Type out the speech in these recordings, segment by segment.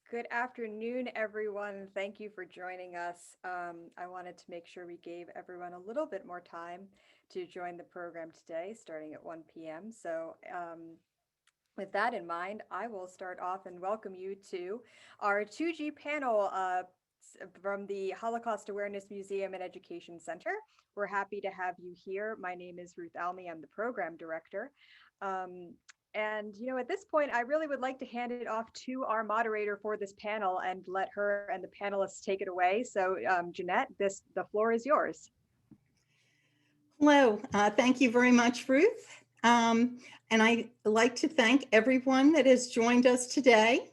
Good afternoon, everyone. Thank you for joining us. I wanted to make sure we gave everyone a little bit more time to join the program today, starting at 1 p.m. With that in mind, I will start off and welcome you to our 2G panel from the Holocaust Awareness Museum and Education Center. We're happy to have you here. My name is Ruth Almy. I'm the program director. Um, at this point, I really would like to hand it off to our moderator for this panel and let her and the panelists take it away. So, Jeanette, the floor is yours. Hello, thank you very much, Ruth. And I'd like to thank everyone that has joined us today.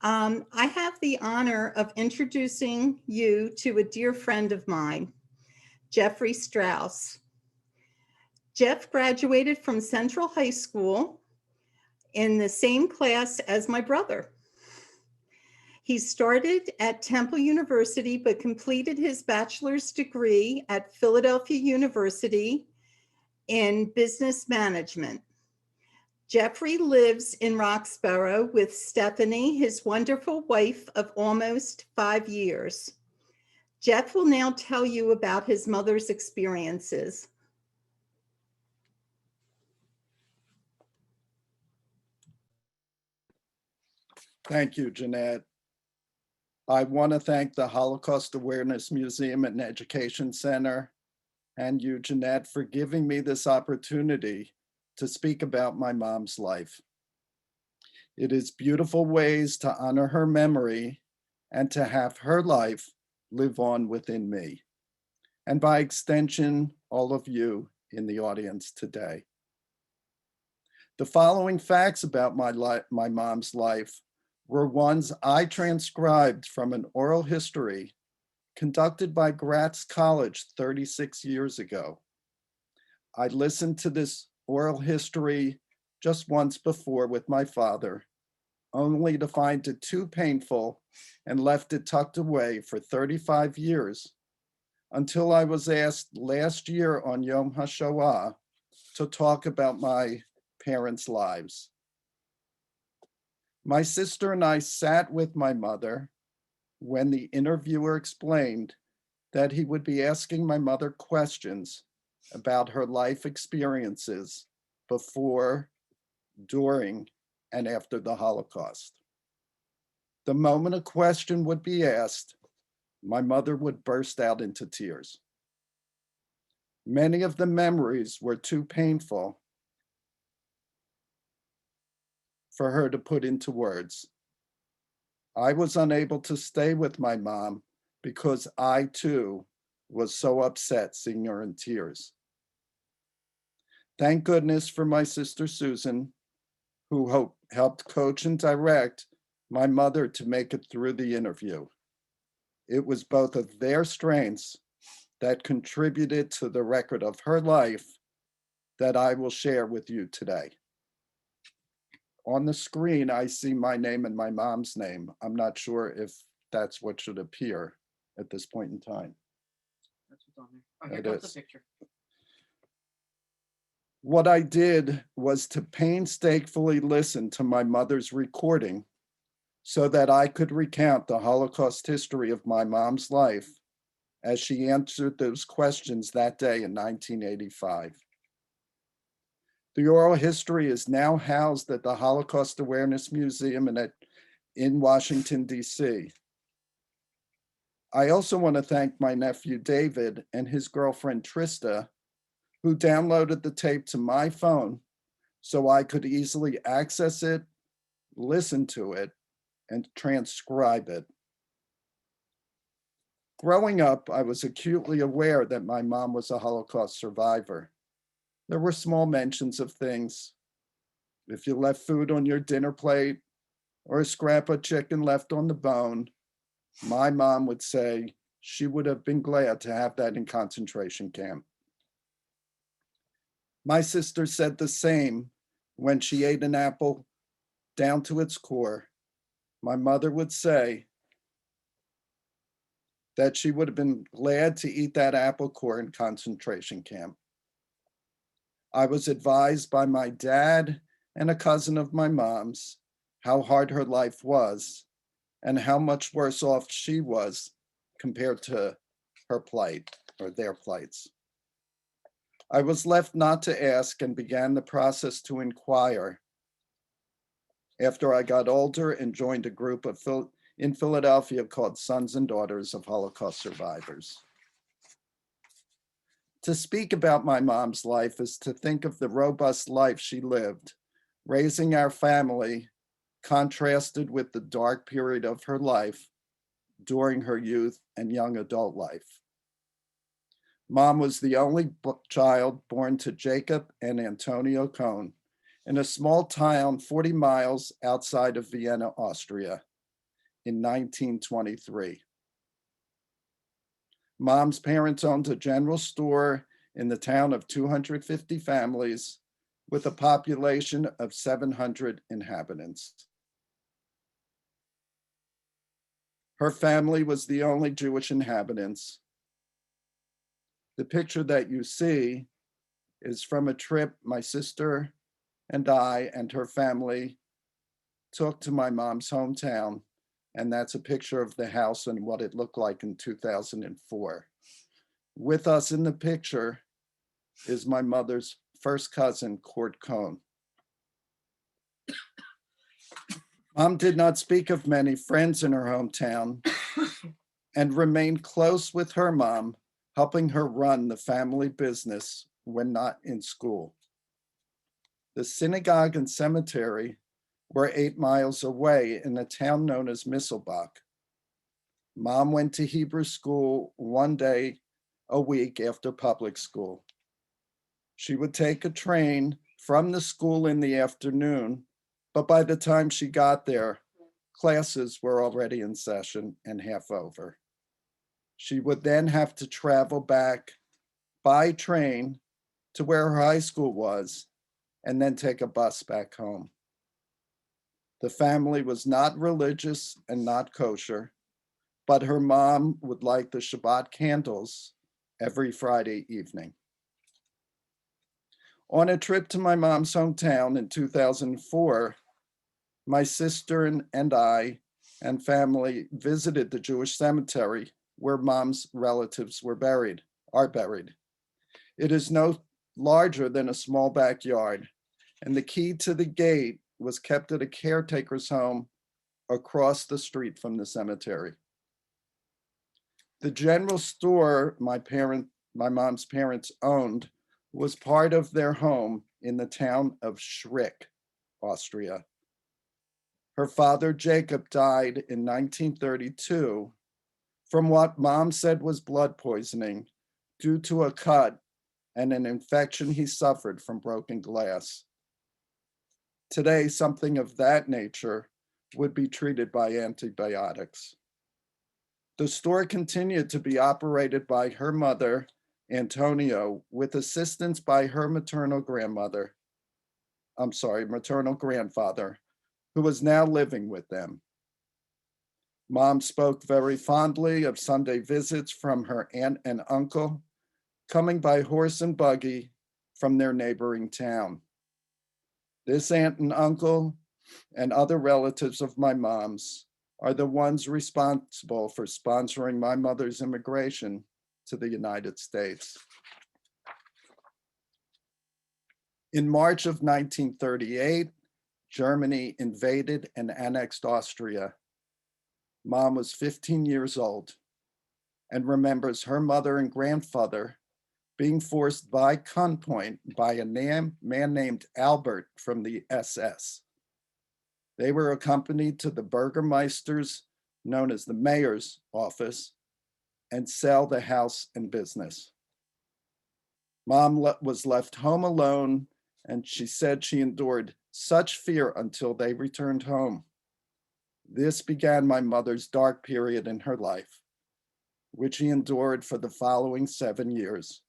I have the honor of introducing you to a dear friend of mine, Jeffrey Strauss. Jeff graduated from Central High School in the same class as my brother. He started at Temple University, but completed his bachelor's degree at Philadelphia University in business management. Jeffrey lives in Roxborough with Stephanie, his wonderful wife of almost 5 years. Jeff will now tell you about his mother's experiences. Thank you, Jeanette. I want to thank the Holocaust Awareness Museum and Education Center and you, Jeanette, for giving me this opportunity to speak about my mom's life. It is beautiful ways to honor her memory and to have her life live on within me, and by extension, all of you in the audience today. The following facts about my mom's life were ones I transcribed from an oral history conducted by Gratz College 36 years ago. I listened to this oral history just once before with my father, only to find it too painful and left it tucked away for 35 years until I was asked last year on Yom HaShoah to talk about my parents' lives. My sister and I sat with my mother when the interviewer explained that he would be asking my mother questions about her life experiences before, during, and after the Holocaust. The moment a question would be asked, my mother would burst out into tears. Many of the memories were too painful for her to put into words. I was unable to stay with my mom because I too was so upset seeing her in tears. Thank goodness for my sister Susan, who helped coach and direct my mother to make it through the interview. It was both of their strengths that contributed to the record of her life that I will share with you today. On the screen, I see my name and my mom's name. I'm not sure if that's what should appear at this point in time. That's what's on there. Oh, here comes the picture. What I did was to painstakingly listen to my mother's recording so that I could recount the Holocaust history of my mom's life as she answered those questions that day in 1985. The oral history is now housed at the Holocaust Awareness Museum in Washington, D.C. I also want to thank my nephew David and his girlfriend Trista, who downloaded the tape to my phone so I could easily access it, listen to it, and transcribe it. Growing up, I was acutely aware that my mom was a Holocaust survivor. There were small mentions of things. If you left food on your dinner plate or a scrap of chicken left on the bone, my mom would say she would have been glad to have that in concentration camp. My sister said the same when she ate an apple down to its core. My mother would say that she would have been glad to eat that apple core in concentration camp. I was advised by my dad and a cousin of my mom's how hard her life was and how much worse off she was compared to her plight or their plights. I was left not to ask and began the process to inquire after I got older and joined a group in Philadelphia called Sons and Daughters of Holocaust Survivors. To speak about my mom's life is to think of the robust life she lived, raising our family, contrasted with the dark period of her life during her youth and young adult life. Mom was the only child born to Jacob and Antonio Cohn in a small town 40 miles outside of Vienna, Austria in 1923. Mom's parents owned a general store in the town of 250 families with a population of 700 inhabitants. Her family was the only Jewish inhabitants. The picture that you see is from a trip my sister and I and her family took to my mom's hometown, and that's a picture of the house and what it looked like in 2004. With us in the picture is my mother's first cousin, Kurt Cohn. Mom did not speak of many friends in her hometown and remained close with her mom, helping her run the family business when not in school. The synagogue and cemetery were 8 miles away in a town known as Misselbach. Mom went to Hebrew school one day a week after public school. She would take a train from the school in the afternoon, but by the time she got there, classes were already in session and half over. She would then have to travel back by train to where her high school was and then take a bus back home. The family was not religious and not kosher, but her mom would light the Shabbat candles every Friday evening. On a trip to my mom's hometown in 2004, my sister and I and family visited the Jewish cemetery where mom's relatives are buried. It is no larger than a small backyard, and the key to the gate was kept at a caretaker's home across the street from the cemetery. The general store my mom's parents owned was part of their home in the town of Schrick, Austria. Her father, Jacob, died in 1932 from what mom said was blood poisoning due to a cut and an infection he suffered from broken glass. Today, something of that nature would be treated by antibiotics. The store continued to be operated by her mother, Antonio, with assistance by her maternal grandfather, who was now living with them. Mom spoke very fondly of Sunday visits from her aunt and uncle, coming by horse and buggy from their neighboring town. This aunt and uncle and other relatives of my mom's are the ones responsible for sponsoring my mother's immigration to the United States. In March of 1938, Germany invaded and annexed Austria. Mom was 15 years old and remembers her mother and grandfather being forced by gunpoint by a man named Albert from the SS. They were accompanied to the Burgermeister's, known as the mayor's office, and sell the house and business. Mom was left home alone, and she said she endured such fear until they returned home. This began my mother's dark period in her life, which she endured for the following 7 years,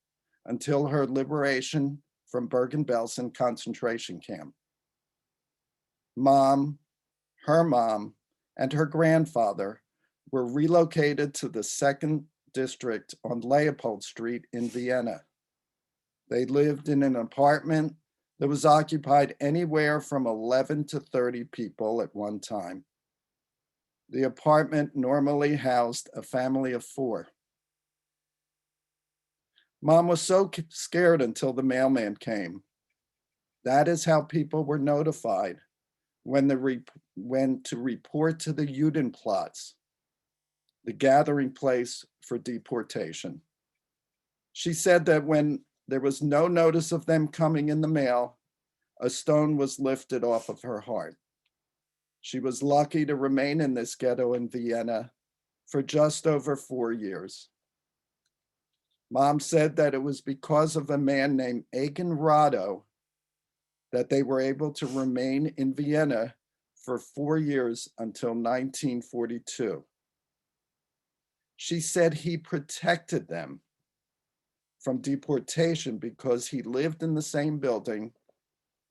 until her liberation from Bergen-Belsen concentration camp. Her mom, and her grandfather were relocated to the 2nd District on Leopold Street in Vienna. They lived in an apartment that was occupied anywhere from 11 to 30 people at one time. The apartment normally housed a family of 4. Mom was so scared until the mailman came. That is how people were notified when to report to the Judenplatz, the gathering place for deportation. She said that when there was no notice of them coming in the mail, a stone was lifted off of her heart. She was lucky to remain in this ghetto in Vienna for just over 4 years. Mom said that it was because of a man named Aiken Rado that they were able to remain in Vienna for 4 years until 1942. She said he protected them from deportation because he lived in the same building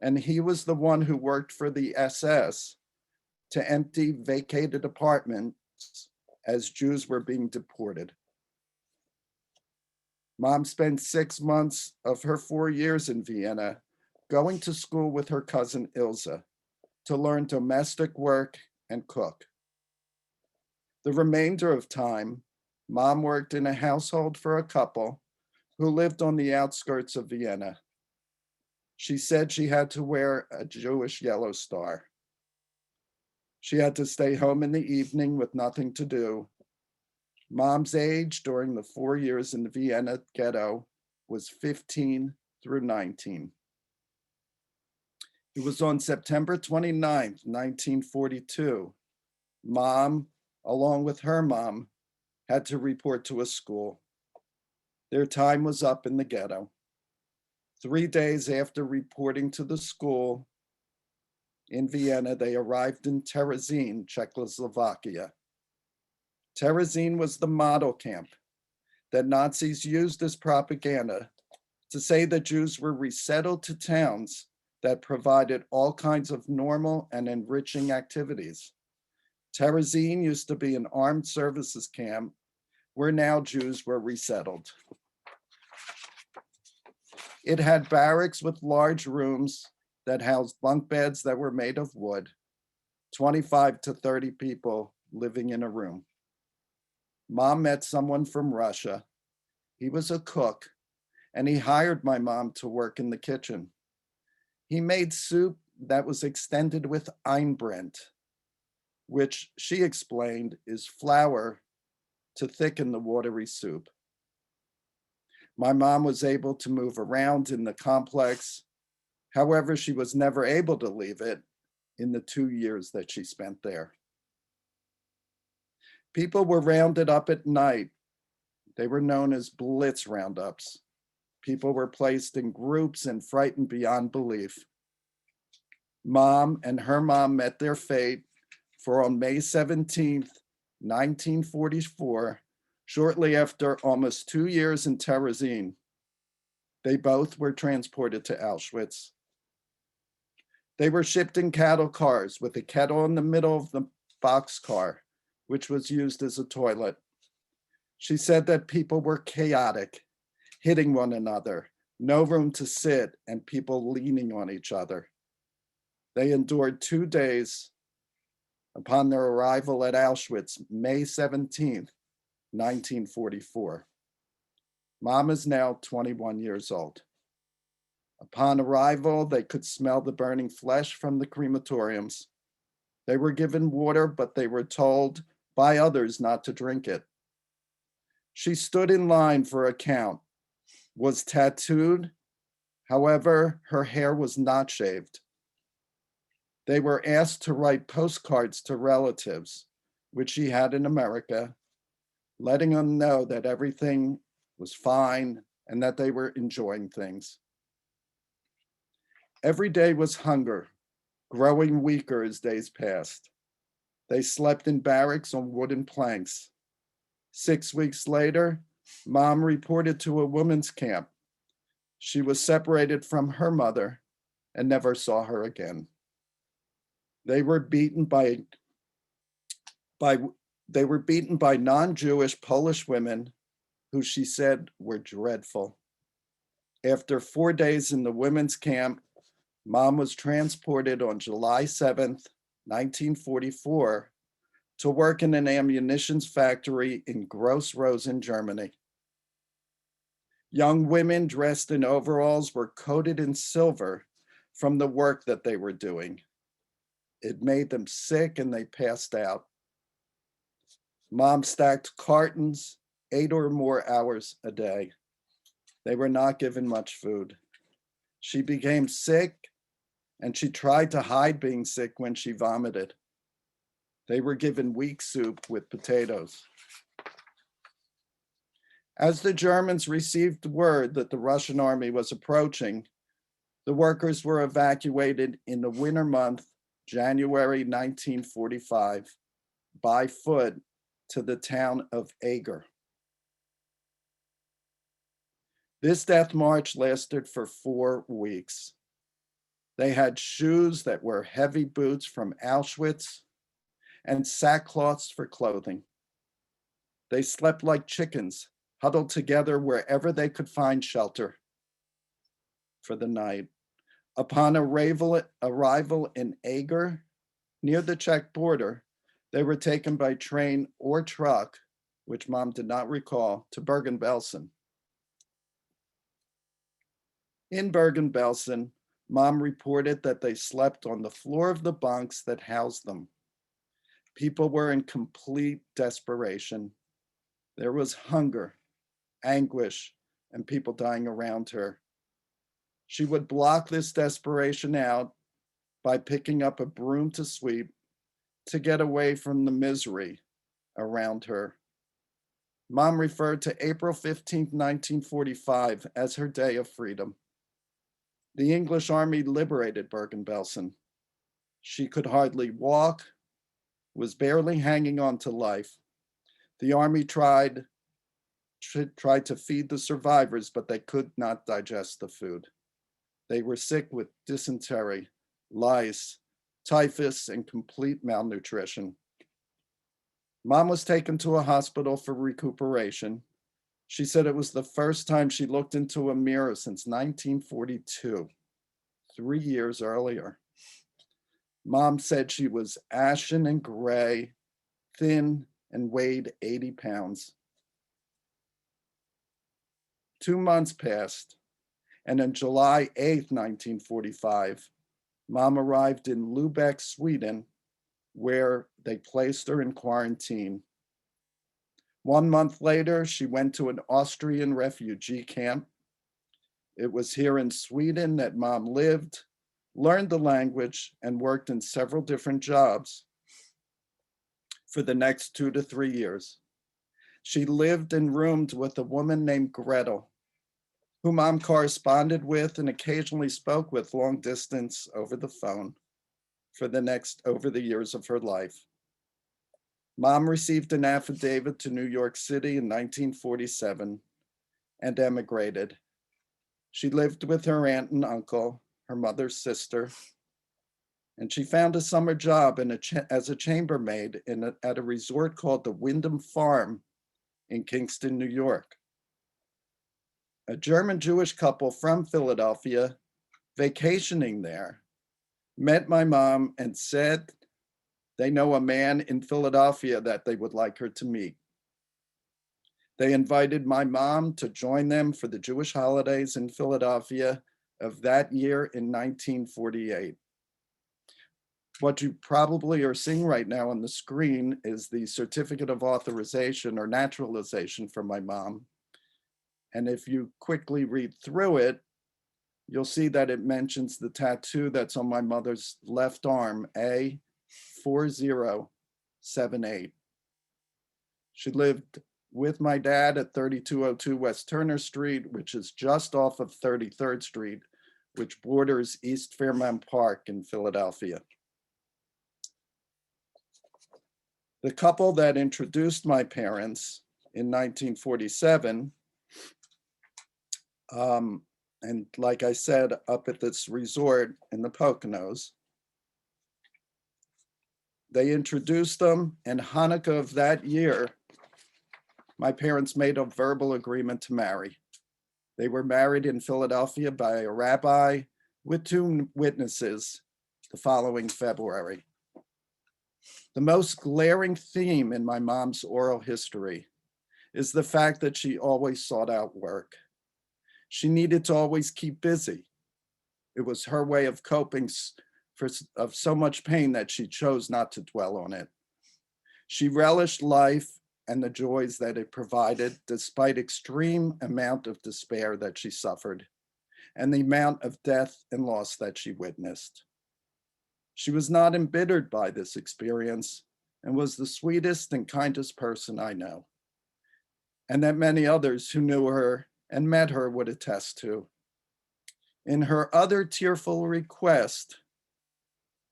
and he was the one who worked for the SS to empty vacated apartments as Jews were being deported. Mom spent 6 months of her 4 years in Vienna going to school with her cousin Ilse to learn domestic work and cook. The remainder of time, Mom worked in a household for a couple who lived on the outskirts of Vienna. She said she had to wear a Jewish yellow star. She had to stay home in the evening with nothing to do. Mom's age during the 4 years in the Vienna ghetto was 15 through 19. It was on September 29th, 1942. Mom, along with her mom, had to report to a school. Their time was up in the ghetto. 3 days after reporting to the school in Vienna, they arrived in Terezin, Czechoslovakia. Terezin was the model camp that Nazis used as propaganda to say that Jews were resettled to towns that provided all kinds of normal and enriching activities. Terezin used to be an armed services camp where now Jews were resettled. It had barracks with large rooms that housed bunk beds that were made of wood, 25 to 30 people living in a room. Mom met someone from Russia. He was a cook, and he hired my mom to work in the kitchen. He made soup that was extended with Einbrent, which she explained is flour to thicken the watery soup. My mom was able to move around in the complex. However, she was never able to leave it in the 2 years that she spent there. People were rounded up at night. They were known as Blitz roundups. People were placed in groups and frightened beyond belief. Mom and her mom met their fate, for on May 17th, 1944, shortly after almost 2 years in Terezin, they both were transported to Auschwitz. They were shipped in cattle cars with a kettle in the middle of the boxcar, which was used as a toilet. She said that people were chaotic, hitting one another, no room to sit, and people leaning on each other. They endured 2 days. Upon their arrival at Auschwitz, May 17th, 1944. Mom is now 21 years old. Upon arrival, they could smell the burning flesh from the crematoriums. They were given water, but they were told by others not to drink it. She stood in line for a count, was tattooed. However, her hair was not shaved. They were asked to write postcards to relatives, which she had in America, letting them know that everything was fine and that they were enjoying things. Every day was hunger, growing weaker as days passed. They slept in barracks on wooden planks. 6 weeks later, Mom reported to a women's camp. She was separated from her mother and never saw her again. They were beaten by non-Jewish Polish women who she said were dreadful. After 4 days in the women's camp, Mom was transported on July 7th, 1944, to work in an ammunitions factory in Gross Rosen, Germany. Young women dressed in overalls were coated in silver from the work that they were doing. It made them sick and they passed out. Mom stacked cartons 8 or more hours a day. They were not given much food. She became sick and she tried to hide being sick when she vomited. They were given weak soup with potatoes. As the Germans received word that the Russian army was approaching, the workers were evacuated in the winter month, January 1945, by foot to the town of Eger. This death march lasted for 4 weeks. They had shoes that were heavy boots from Auschwitz and sackcloths for clothing. They slept like chickens, huddled together wherever they could find shelter for the night. Upon arrival in Eger, near the Czech border, they were taken by train or truck, which Mom did not recall, to Bergen-Belsen. In Bergen-Belsen, Mom reported that they slept on the floor of the bunks that housed them. People were in complete desperation. There was hunger, anguish, and people dying around her. She would block this desperation out by picking up a broom to sweep to get away from the misery around her. Mom referred to April 15, 1945 as her day of freedom. The English army liberated Bergen-Belsen. She could hardly walk, was barely hanging on to life. The army tried to feed the survivors, but they could not digest the food. They were sick with dysentery, lice, typhus, and complete malnutrition. Mom was taken to a hospital for recuperation. She said it was the first time she looked into a mirror since 1942, 3 years earlier. Mom said she was ashen and gray, thin, and weighed 80 pounds. 2 months passed, and on July 8, 1945, Mom arrived in Lubeck, Sweden, where they placed her in quarantine. 1 month later, she went to an Austrian refugee camp. It was here in Sweden that Mom lived, learned the language, and worked in several different jobs for the next 2 to 3 years. She lived and roomed with a woman named Gretel, who Mom corresponded with and occasionally spoke with long distance over the phone over the years of her life. Mom received an affidavit to New York City in 1947 and emigrated. She lived with her aunt and uncle, her mother's sister, and she found a summer job as a chambermaid at a resort called the Wyndham Farm in Kingston, New York. A German Jewish couple from Philadelphia vacationing there met my mom and said they know a man in Philadelphia that they would like her to meet. They invited my mom to join them for the Jewish holidays in Philadelphia of that year in 1948. What you probably are seeing right now on the screen is the certificate of authorization or naturalization from my mom. And if you quickly read through it, you'll see that it mentions the tattoo that's on my mother's left arm, A4078. She lived with my dad at 3202 West Turner Street, which is just off of 33rd Street, which borders East Fairmount Park in Philadelphia. The couple that introduced my parents in 1947, and like I said, up at this resort in the Poconos, they introduced them, and Hanukkah of that year, my parents made a verbal agreement to marry. They were married in Philadelphia by a rabbi with 2 witnesses the following February. The most glaring theme in my mom's oral history is the fact that she always sought out work. She needed to always keep busy. It was her way of coping of so much pain that she chose not to dwell on it. She relished life and the joys that it provided, despite extreme amount of despair that she suffered and the amount of death and loss that she witnessed. She was not embittered by this experience and was the sweetest and kindest person I know, and that many others who knew her and met her would attest to. In her other tearful request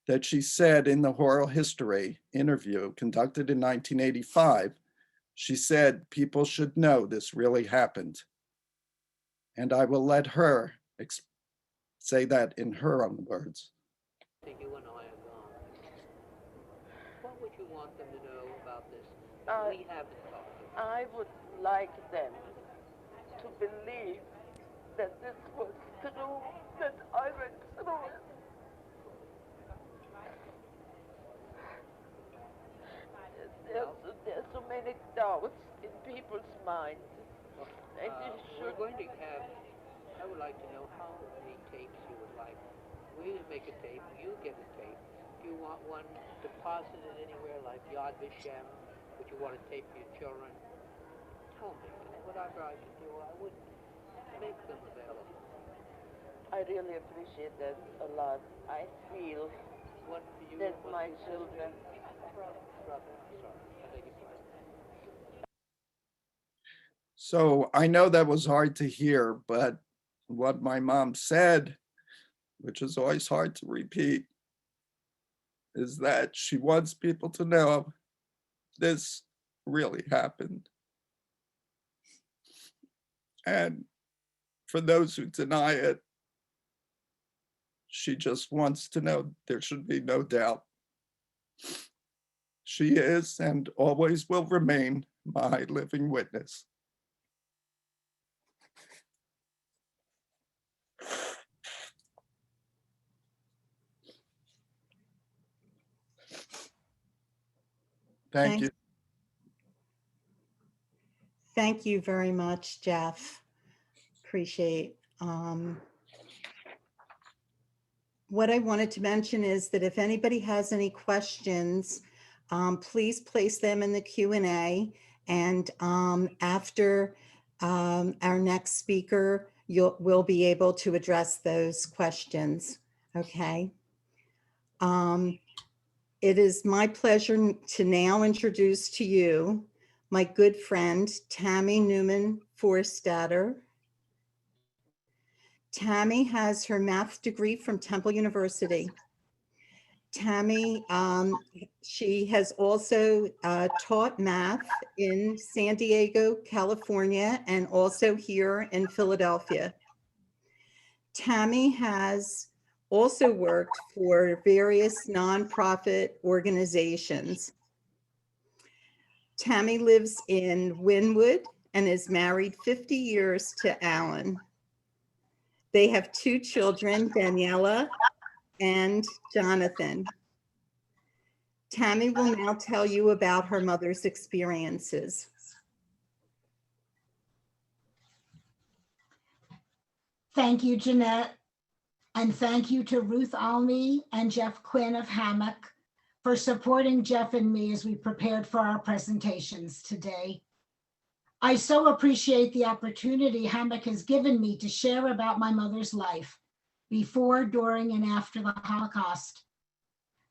that she said in the oral history interview conducted in 1985, she said, "People should know this really happened." And I will let her say that in her own words. You and I are gone. What would you want them to know about this? We haven't talked about. I would like them to believe that this was true, that I went through it. There's so many doubts in people's minds. We're going to have, I would like to know how many tapes you would like. We make a tape, you get a tape. Do you want one deposited anywhere like Yad Vashem? Would you want a tape for your children? Tell me, whatever I can do, I would make them available. I really appreciate that a lot. I feel One for you, that one my for your children. brother, I'm sorry, I beg your pardon. So I know that was hard to hear, but what my mom said, which is always hard to repeat, is that she wants people to know this really happened. And for those who deny it, she just wants to know there should be no doubt. She is and always will remain my living witness. Thank you. Thank you very much, Jeff. Appreciate. What I wanted to mention is that if anybody has any questions, please place them in the Q&A. And after our next speaker, we'll be able to address those questions. Okay. It is my pleasure to now introduce to you my good friend, Tammy Neumann Forstater. Tammy has her math degree from Temple University. Tammy, she has also taught math in San Diego, California, and also here in Philadelphia. Tammy has also worked for various nonprofit organizations. Tammy lives in Wynwood and is married 50 years to Alan. They have 2 children, Daniela and Jonathan. Tammy will now tell you about her mother's experiences. Thank you, Jeanette. And thank you to Ruth Alney and Jeff Quinn of Hammock for supporting Jeff and me as we prepared for our presentations today. I so appreciate the opportunity Hammock has given me to share about my mother's life before, during, and after the Holocaust.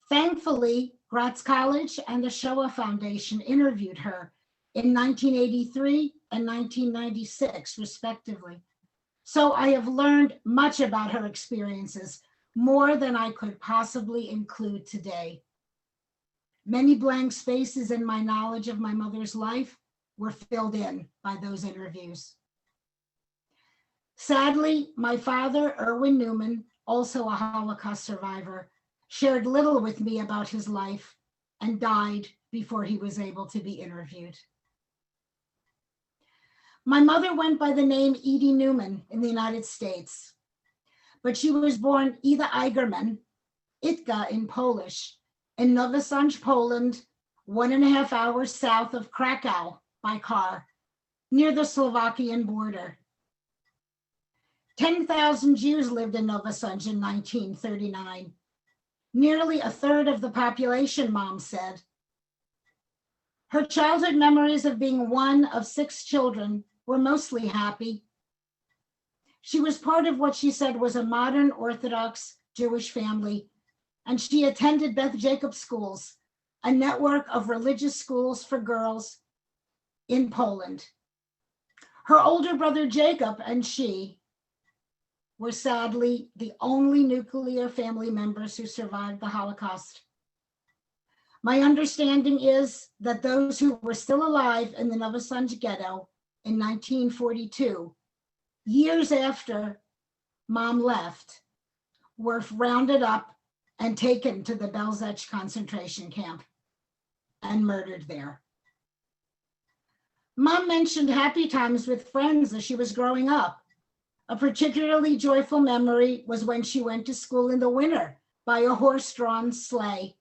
Thankfully, Gratz College and the Shoah Foundation interviewed her in 1983 and 1996, respectively. So I have learned much about her experiences, more than I could possibly include today. Many blank spaces in my knowledge of my mother's life were filled in by those interviews. Sadly, my father, Erwin Neumann, also a Holocaust survivor, shared little with me about his life and died before he was able to be interviewed. My mother went by the name Edie Neumann in the United States, but she was born Ida Eigerman, Itka in Polish, in Nowy Poland, 1.5 hours south of Krakow by car, near the Slovakian border. 10,000 Jews lived in Nowy in 1939. Nearly a third of the population, Mom said. Her childhood memories of being one of 6 children were mostly happy. She was part of what she said was a modern Orthodox Jewish family, and she attended Beth Jacob schools, a network of religious schools for girls in Poland. Her older brother Jacob and she were sadly the only nuclear family members who survived the Holocaust. My understanding is that those who were still alive in the Nowy Sącz ghetto in 1942, years after Mom left, were rounded up and taken to the Belzec concentration camp and murdered there. Mom mentioned happy times with friends as she was growing up. A particularly joyful memory was when she went to school in the winter by a horse-drawn sleigh.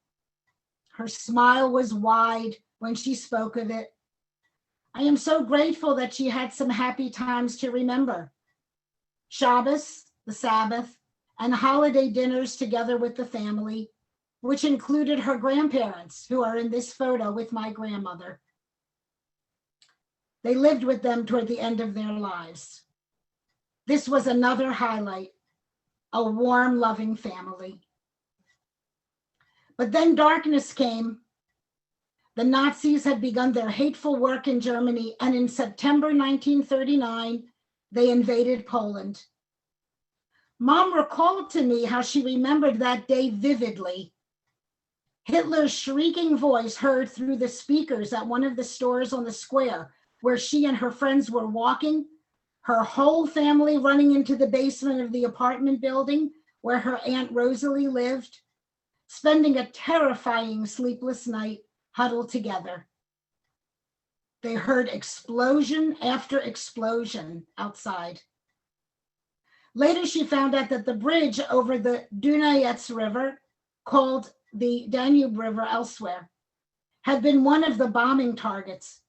Her smile was wide when she spoke of it. I am so grateful that she had some happy times to remember. Shabbos, the Sabbath, and holiday dinners together with the family, which included her grandparents, who are in this photo with my grandmother. They lived with them toward the end of their lives. This was another highlight, a warm, loving family. But then darkness came. The Nazis had begun their hateful work in Germany, and in September 1939, they invaded Poland. Mom recalled to me how she remembered that day vividly. Hitler's shrieking voice heard through the speakers at one of the stores on the square where she and her friends were walking, her whole family running into the basement of the apartment building where her Aunt Rosalie lived, spending a terrifying sleepless night huddled together. They heard explosion after explosion outside. Later, she found out that the bridge over the Dunajec River, called the Danube River elsewhere, had been one of the bombing targets.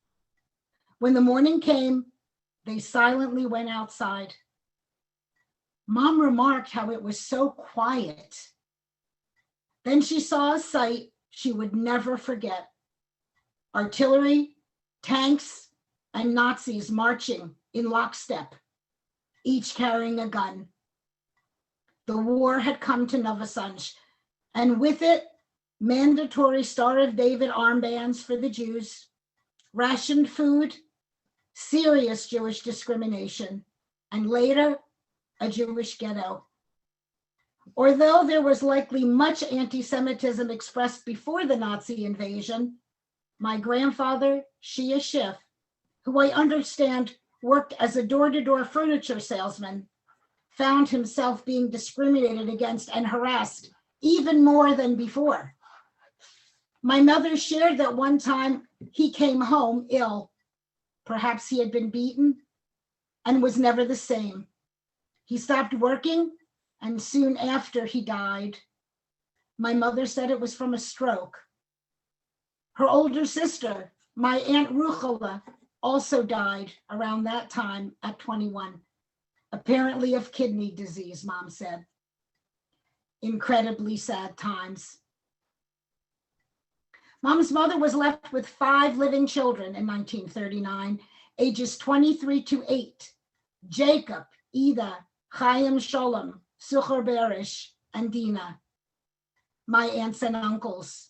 When the morning came, they silently went outside. Mom remarked how it was so quiet. Then she saw a sight she would never forget. Artillery, tanks, and Nazis marching in lockstep, each carrying a gun. The war had come to Nowy Sącz, and with it, mandatory Star of David armbands for the Jews, rationed food, serious Jewish discrimination, and later, a Jewish ghetto. Although there was likely much anti-Semitism expressed before the Nazi invasion, my grandfather, Shia Schiff, who I understand worked as a door-to-door furniture salesman, found himself being discriminated against and harassed even more than before. My mother shared that one time he came home ill. Perhaps he had been beaten and was never the same. He stopped working, and soon after he died. My mother said it was from a stroke. Her older sister, my Aunt Ruchela, also died around that time at 21, apparently of kidney disease, Mom said. Incredibly sad times. Mom's mother was left with 5 living children in 1939, ages 23 to 8, Jacob, Ida, Chaim Sholem, Sucher Berish, and Dina, my aunts and uncles.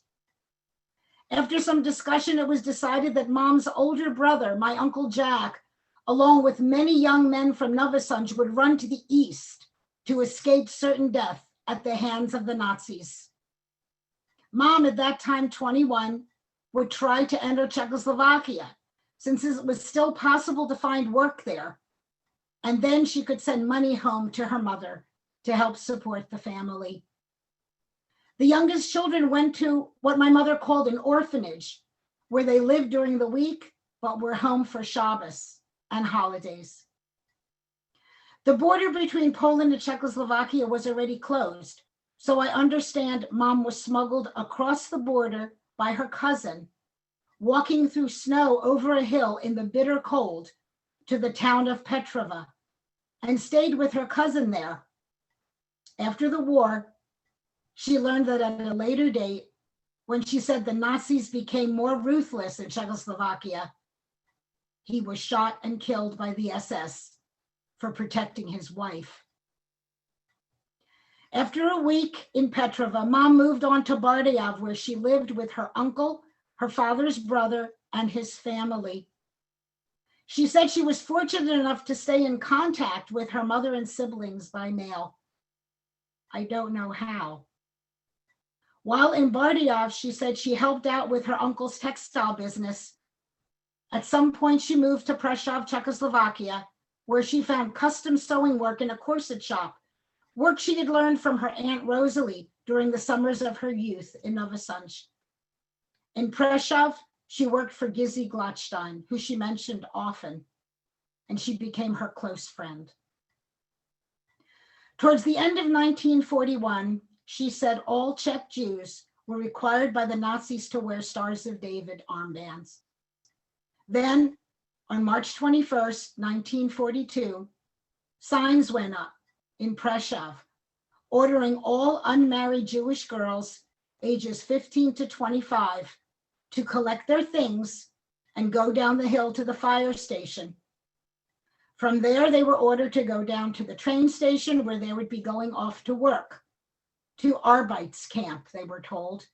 After some discussion, it was decided that Mom's older brother, my Uncle Jack, along with many young men from Nowy Sącz, would run to the east to escape certain death at the hands of the Nazis. Mom, at that time 21, would try to enter Czechoslovakia, since it was still possible to find work there. And then she could send money home to her mother to help support the family. The youngest children went to what my mother called an orphanage, where they lived during the week, but were home for Shabbos and holidays. The border between Poland and Czechoslovakia was already closed, So I understand Mom was smuggled across the border by her cousin, walking through snow over a hill in the bitter cold to the town of Petrova, and stayed with her cousin there. After the war, she learned that at a later date, when she said the Nazis became more ruthless in Czechoslovakia, he was shot and killed by the SS for protecting his wife. After a week in Petrova, Mom moved on to Bardyav, where she lived with her uncle, her father's brother, and his family. She said she was fortunate enough to stay in contact with her mother and siblings by mail. I don't know how. While in Bardyav, she said she helped out with her uncle's textile business. At some point, she moved to Prešov, Czechoslovakia, where she found custom sewing work in a corset shop, work she had learned from her Aunt Rosalie during the summers of her youth in Novosanj. In Prešov, she worked for Gizzy Glotstein, who she mentioned often, and she became her close friend. Towards the end of 1941, she said all Czech Jews were required by the Nazis to wear Stars of David armbands. Then, on March 21st, 1942, signs went up in Prešov, ordering all unmarried Jewish girls ages 15 to 25 to collect their things and go down the hill to the fire station. From there, they were ordered to go down to the train station where they would be going off to work, to Arbeitscamp, they were told.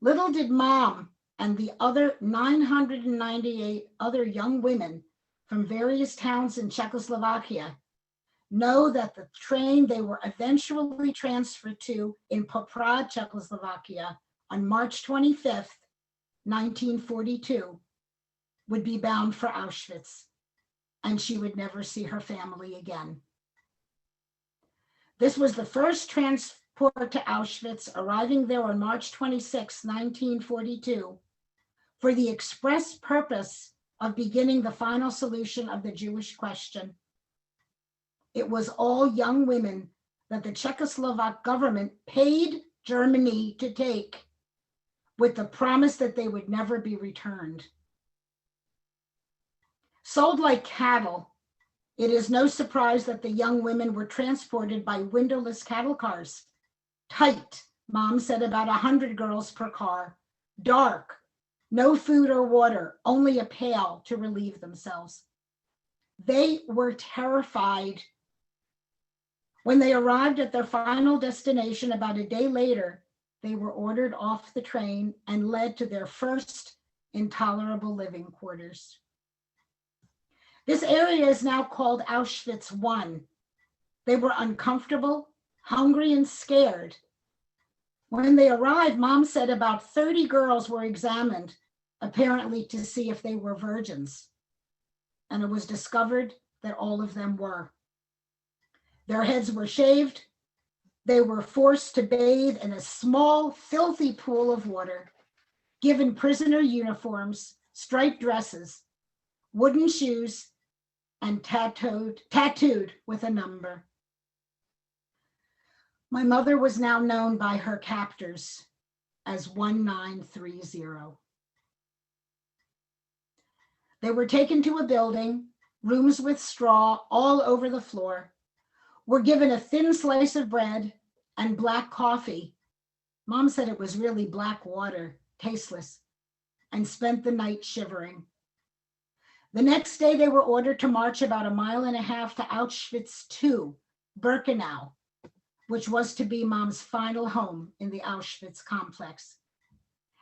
Little did Mom and the other 998 other young women from various towns in Czechoslovakia know that the train they were eventually transferred to in Poprad, Czechoslovakia on March 25th, 1942, would be bound for Auschwitz, and she would never see her family again. This was the first transport to Auschwitz, arriving there on March 26, 1942, for the express purpose of beginning the final solution of the Jewish question. It was all young women that the Czechoslovak government paid Germany to take, with the promise that they would never be returned. Sold like cattle, it is no surprise that the young women were transported by windowless cattle cars. Tight, Mom said, about 100 girls per car. Dark, no food or water, only a pail to relieve themselves. They were terrified. When they arrived at their final destination about a day later, they were ordered off the train and led to their first intolerable living quarters. This area is now called Auschwitz I. They were uncomfortable, hungry, and scared. When they arrived, Mom said about 30 girls were examined, apparently to see if they were virgins. And it was discovered that all of them were. Their heads were shaved. They were forced to bathe in a small, filthy pool of water, given prisoner uniforms, striped dresses, wooden shoes, and tattooed with a number. My mother was now known by her captors as 1930. They were taken to a building, rooms with straw all over the floor, were given a thin slice of bread and black coffee. Mom said it was really black water, tasteless, and spent the night shivering. The next day, they were ordered to march about 1.5 miles to Auschwitz II, Birkenau, which was to be Mom's final home in the Auschwitz complex.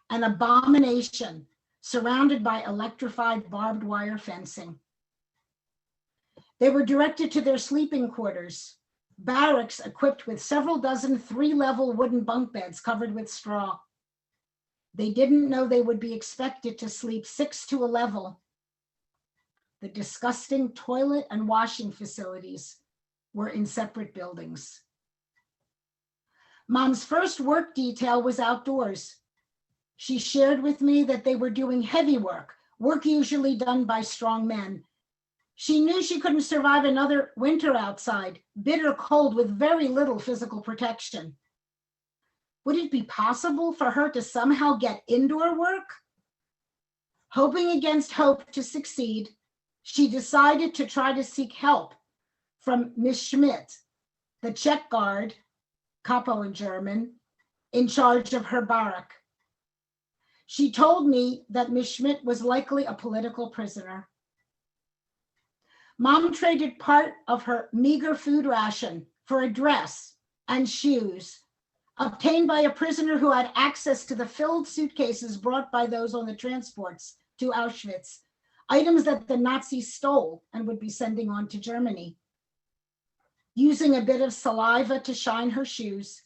An abomination surrounded by electrified barbed wire fencing. They were directed to their sleeping quarters, barracks equipped with several dozen 3-level wooden bunk beds covered with straw. They didn't know they would be expected to sleep 6 to a level. The disgusting toilet and washing facilities were in separate buildings. Mom's first work detail was outdoors. She shared with me that they were doing heavy work usually done by strong men. She knew she couldn't survive another winter outside, bitter cold with very little physical protection. Would it be possible for her to somehow get indoor work? Hoping against hope to succeed, she decided to try to seek help from Miss Schmidt, the Czech guard, Kapo in German, in charge of her barrack. She told me that Miss Schmidt was likely a political prisoner. Mom traded part of her meager food ration for a dress and shoes obtained by a prisoner who had access to the filled suitcases brought by those on the transports to Auschwitz, items that the Nazis stole and would be sending on to Germany. Using a bit of saliva to shine her shoes,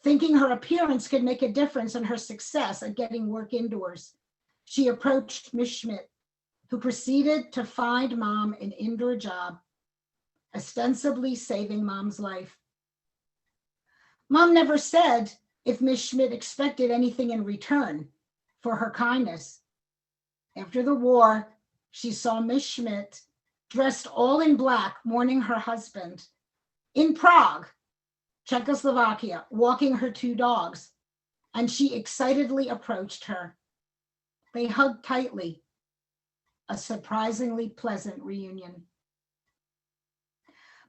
thinking her appearance could make a difference in her success at getting work indoors, she approached Miss Schmidt, who proceeded to find Mom an indoor job, ostensibly saving Mom's life. Mom never said if Miss Schmidt expected anything in return for her kindness. After the war, she saw Miss Schmidt dressed all in black, mourning her husband, in Prague, Czechoslovakia, walking her 2 dogs, and she excitedly approached her. They hugged tightly, a surprisingly pleasant reunion.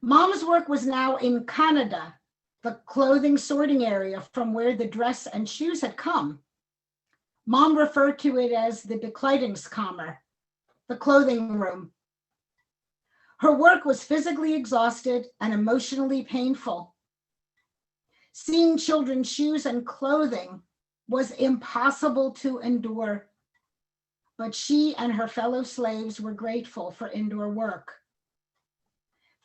Mom's work was now in Canada, the clothing sorting area from where the dress and shoes had come. Mom referred to it as the Bekleidungskammer, the clothing room. Her work was physically exhausted and emotionally painful. Seeing children's shoes and clothing was impossible to endure, but she and her fellow slaves were grateful for indoor work.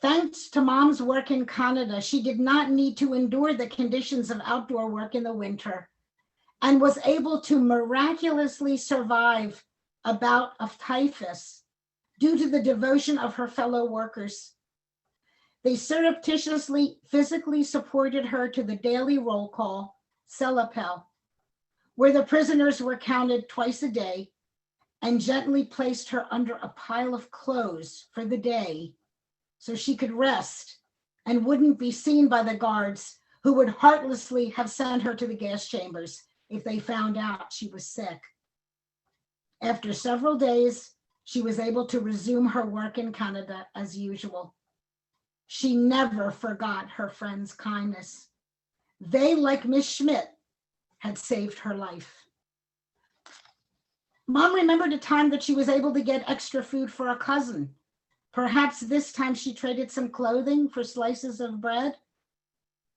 Thanks to Mom's work in Canada, she did not need to endure the conditions of outdoor work in the winter and was able to miraculously survive a bout of typhus due to the devotion of her fellow workers. They surreptitiously physically supported her to the daily roll call, Celapel, where the prisoners were counted twice a day, and gently placed her under a pile of clothes for the day so she could rest and wouldn't be seen by the guards who would heartlessly have sent her to the gas chambers if they found out she was sick. After several days, she was able to resume her work in Canada as usual. She never forgot her friends' kindness. They, like Miss Schmidt, had saved her life. Mom remembered a time that she was able to get extra food for a cousin. Perhaps this time she traded some clothing for slices of bread.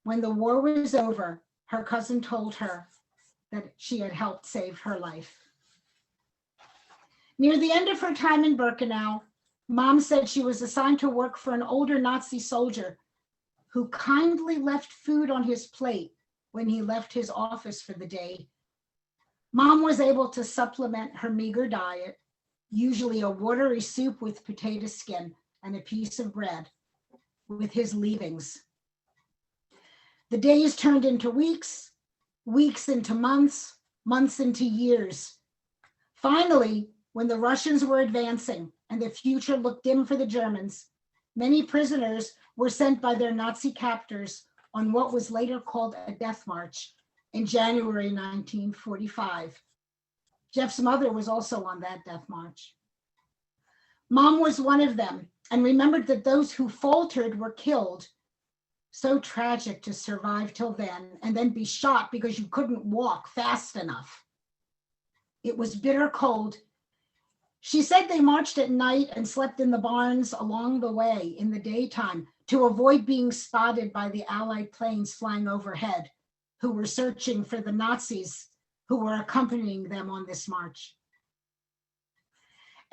When the war was over, her cousin told her that she had helped save her life. Near the end of her time in Birkenau, Mom said she was assigned to work for an older Nazi soldier who kindly left food on his plate when he left his office for the day. Mom was able to supplement her meager diet, usually a watery soup with potato skin and a piece of bread, with his leavings. The days turned into weeks, weeks into months, months into years. Finally, when the Russians were advancing and the future looked dim for the Germans, many prisoners were sent by their Nazi captors on what was later called a death march in January 1945. Jeff's mother was also on that death march. Mom was one of them and remembered that those who faltered were killed. So tragic to survive till then and then be shot because you couldn't walk fast enough. It was bitter cold. She said they marched at night and slept in the barns along the way in the daytime to avoid being spotted by the Allied planes flying overhead, who were searching for the Nazis who were accompanying them on this march.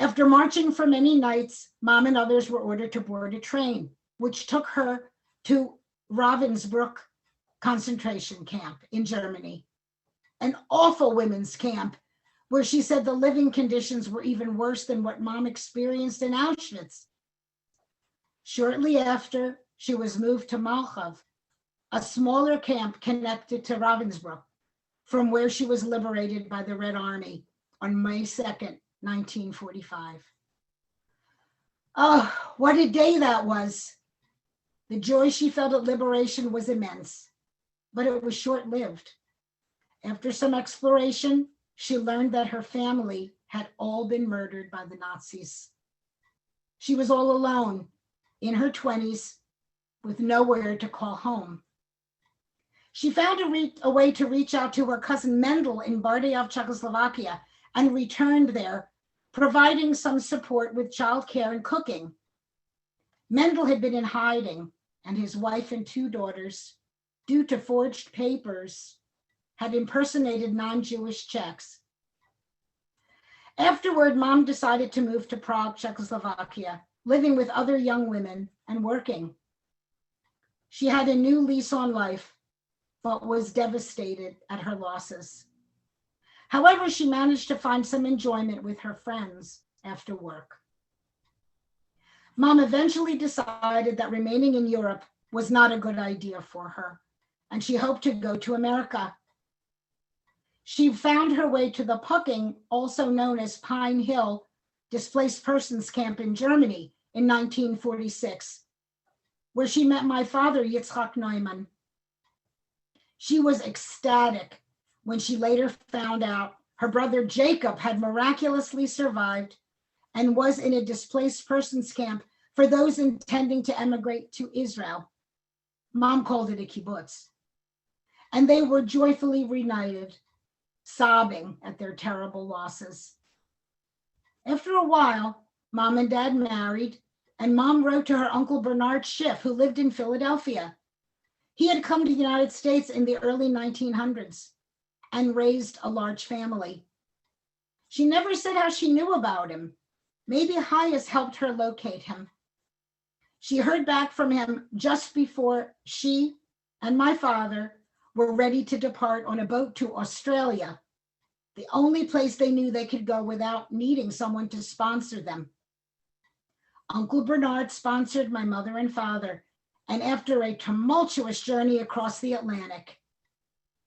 After marching for many nights, Mom and others were ordered to board a train, which took her to Ravensbrück concentration camp in Germany, an awful women's camp where she said the living conditions were even worse than what Mom experienced in Auschwitz. Shortly after, she was moved to Malchow, a smaller camp connected to Ravensbrück, from where she was liberated by the Red Army on May 2nd, 1945. Oh, what a day that was. The joy she felt at liberation was immense, but it was short-lived. After some exploration, she learned that her family had all been murdered by the Nazis. She was all alone in her 20s with nowhere to call home. She found a way to reach out to her cousin Mendel in Bardejov, Czechoslovakia, and returned there, providing some support with childcare and cooking. Mendel had been in hiding, and his wife and 2 daughters, due to forged papers, had impersonated non-Jewish Czechs. Afterward, Mom decided to move to Prague, Czechoslovakia, living with other young women and working. She had a new lease on life, but was devastated at her losses. However, she managed to find some enjoyment with her friends after work. Mom eventually decided that remaining in Europe was not a good idea for her, and she hoped to go to America. She found her way to the Pucking, also known as Pine Hill, displaced persons camp in Germany in 1946, where she met my father, Jeanette Neumann. She was ecstatic when she later found out her brother Jacob had miraculously survived and was in a displaced persons camp for those intending to emigrate to Israel. Mom called it a kibbutz. And they were joyfully reunited, sobbing at their terrible losses. After a while, Mom and Dad married, and Mom wrote to her Uncle Bernard Schiff, who lived in Philadelphia. He had come to the United States in the early 1900s and raised a large family. She never said how she knew about him. Maybe Hayes helped her locate him. She heard back from him just before she and my father were ready to depart on a boat to Australia, the only place they knew they could go without needing someone to sponsor them. Uncle Bernard sponsored my mother and father, and after a tumultuous journey across the Atlantic,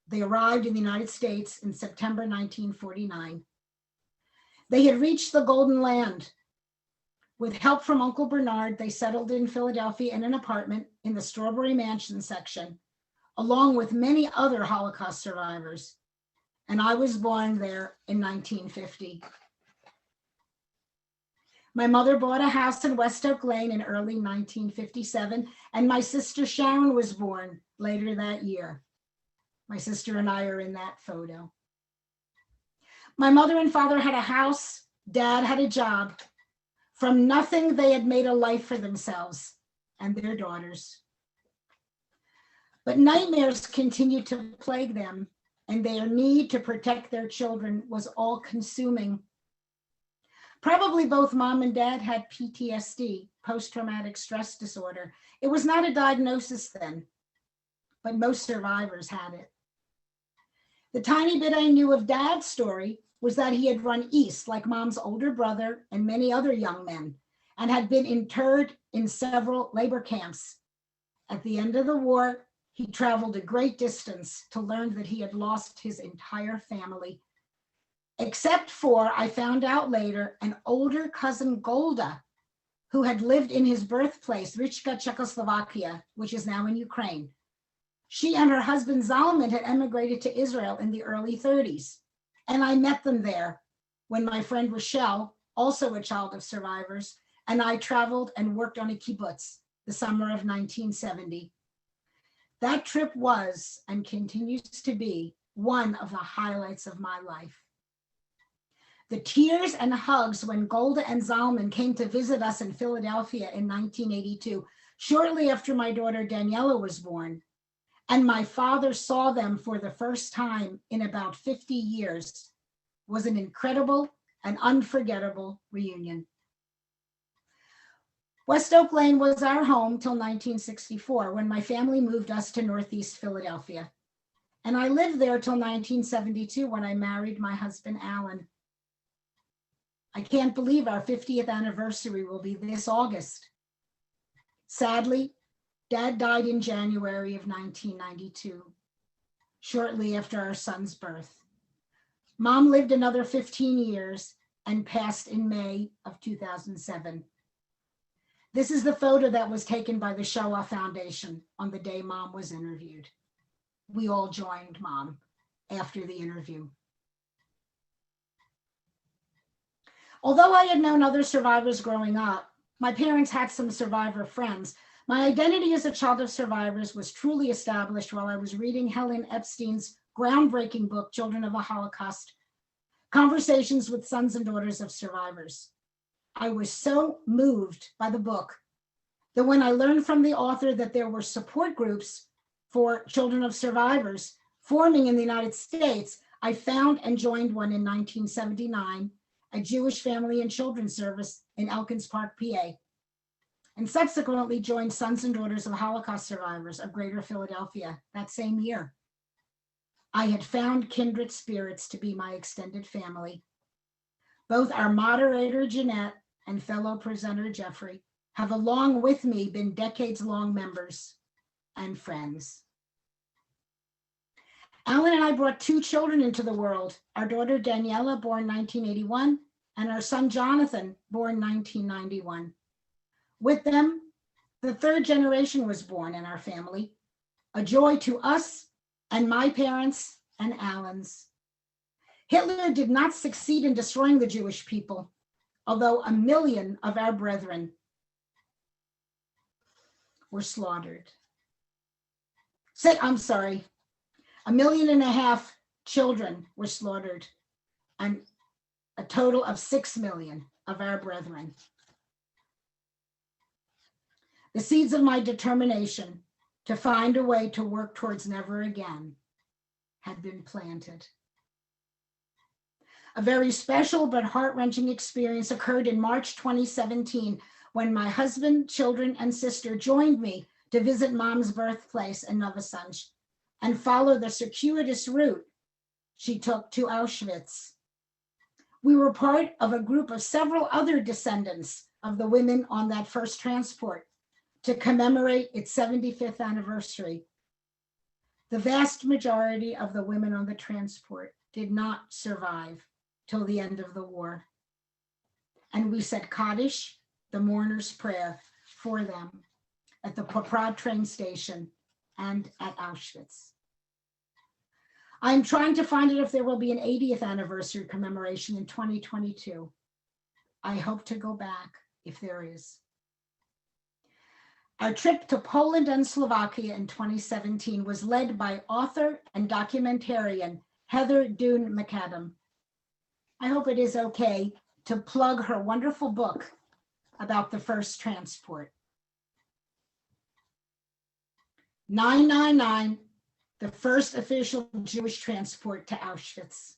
they arrived in the United States in September 1949. They had reached the Golden Land. With help from Uncle Bernard, they settled in Philadelphia in an apartment in the Strawberry Mansion section, along with many other Holocaust survivors. And I was born there in 1950. My mother bought a house in West Oak Lane in early 1957, and my sister Sharon was born later that year. My sister and I are in that photo. My mother and father had a house, Dad had a job. From nothing, they had made a life for themselves and their daughters. But nightmares continued to plague them, and their need to protect their children was all-consuming. Probably both Mom and Dad had PTSD, post-traumatic stress disorder. It was not a diagnosis then, but most survivors had it. The tiny bit I knew of Dad's story was that he had run east like Mom's older brother and many other young men, and had been interred in several labor camps. At the end of the war, he traveled a great distance to learn that he had lost his entire family, except for, I found out later, an older cousin Golda, who had lived in his birthplace, Richka, Czechoslovakia, which is now in Ukraine. She and her husband Zalman had emigrated to Israel in the early 30s. And I met them there when my friend Rochelle, also a child of survivors, and I traveled and worked on a kibbutz the summer of 1970. That trip was and continues to be one of the highlights of my life. The tears and hugs when Golda and Zalman came to visit us in Philadelphia in 1982, shortly after my daughter Daniela was born, and my father saw them for the first time in about 50 years, was an incredible and unforgettable reunion. West Oak Lane was our home till 1964, when my family moved us to Northeast Philadelphia. And I lived there till 1972 when I married my husband, Alan. I can't believe our 50th anniversary will be this August. Sadly, Dad died in January of 1992, shortly after our son's birth. Mom lived another 15 years and passed in May of 2007. This is the photo that was taken by the Shoah Foundation on the day Mom was interviewed. We all joined Mom after the interview. Although I had known other survivors growing up, my parents had some survivor friends. My identity as a child of survivors was truly established while I was reading Helen Epstein's groundbreaking book, Children of the Holocaust, Conversations with Sons and Daughters of Survivors. I was so moved by the book that when I learned from the author that there were support groups for children of survivors forming in the United States, I found and joined one in 1979, a Jewish Family and Children's Service in Elkins Park, PA, and subsequently joined Sons and Daughters of Holocaust Survivors of Greater Philadelphia that same year. I had found kindred spirits to be my extended family. Both our moderator, Jeanette, and fellow presenter, Jeffrey, have along with me been decades-long members and friends. Alan and I brought 2 children into the world, our daughter Daniela, born 1981, and our son Jonathan, born 1991. With them, the 3rd generation was born in our family, a joy to us and my parents and Alan's. Hitler did not succeed in destroying the Jewish people, although 1 million of our brethren were slaughtered. I'm sorry, 1.5 million children were slaughtered, and a total of 6 million of our brethren. The seeds of my determination to find a way to work towards never again had been planted. A very special but heart-wrenching experience occurred in March 2017 when my husband, children, and sister joined me to visit Mom's birthplace in Novosanj and follow the circuitous route she took to Auschwitz. We were part of a group of several other descendants of the women on that first transport to commemorate its 75th anniversary. The vast majority of the women on the transport did not survive till the end of the war. And we said Kaddish, the mourner's prayer, for them at the Poprad train station and at Auschwitz. I'm trying to find out if there will be an 80th anniversary commemoration in 2022. I hope to go back if there is. Our trip to Poland and Slovakia in 2017 was led by author and documentarian Heather Dune McAdam. I hope it is okay to plug her wonderful book about the first transport. 999, the first official Jewish transport to Auschwitz.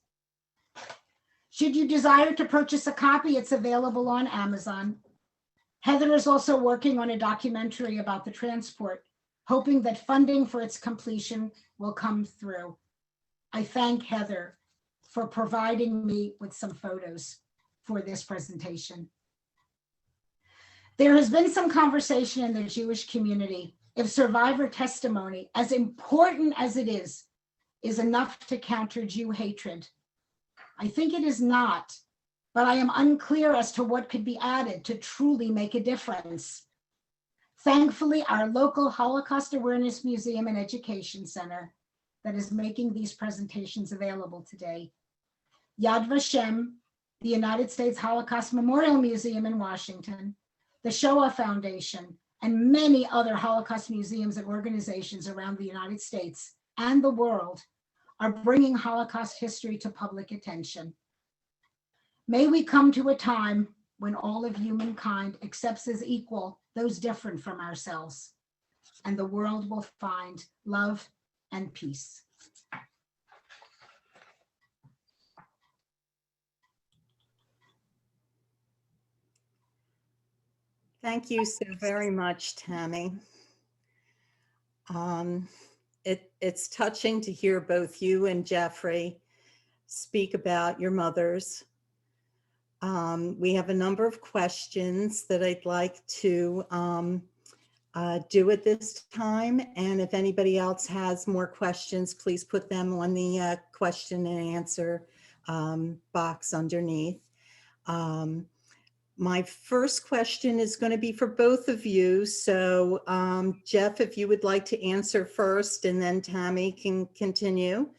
Should you desire to purchase a copy, it's available on Amazon. Heather is also working on a documentary about the transport, hoping that funding for its completion will come through. I thank Heather for providing me with some photos for this presentation. There has been some conversation in the Jewish community if survivor testimony, as important as it is enough to counter Jew hatred. I think it is not, but I am unclear as to what could be added to truly make a difference. Thankfully, our local Holocaust Awareness Museum and Education Center that is making these presentations available today, Yad Vashem, the United States Holocaust Memorial Museum in Washington, the Shoah Foundation, and many other Holocaust museums and organizations around the United States and the world are bringing Holocaust history to public attention. May we come to a time when all of humankind accepts as equal those different from ourselves, and the world will find love and peace. Thank you so very much, Tammy. It's touching to hear both you and Jeffrey speak about your mothers. We have a number of questions that I'd like to do at this time. And if anybody else has more questions, please put them on the question and answer box underneath. My first question is going to be for both of you. So Jeff, if you would like to answer first, and then Tammy can continue.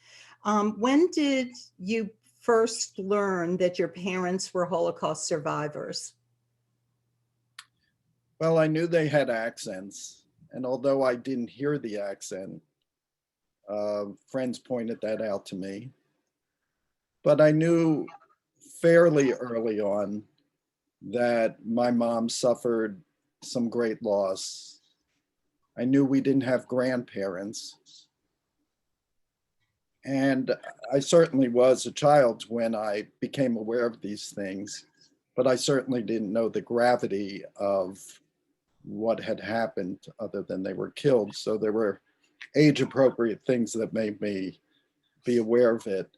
When did you first learn that your parents were Holocaust survivors? Well, I knew they had accents, and although I didn't hear the accent, friends pointed that out to me. But I knew fairly early on that my mom suffered some great loss. I knew we didn't have grandparents. And I certainly was a child when I became aware of these things, but I certainly didn't know the gravity of what had happened other than they were killed. So there were age appropriate things that made me be aware of it.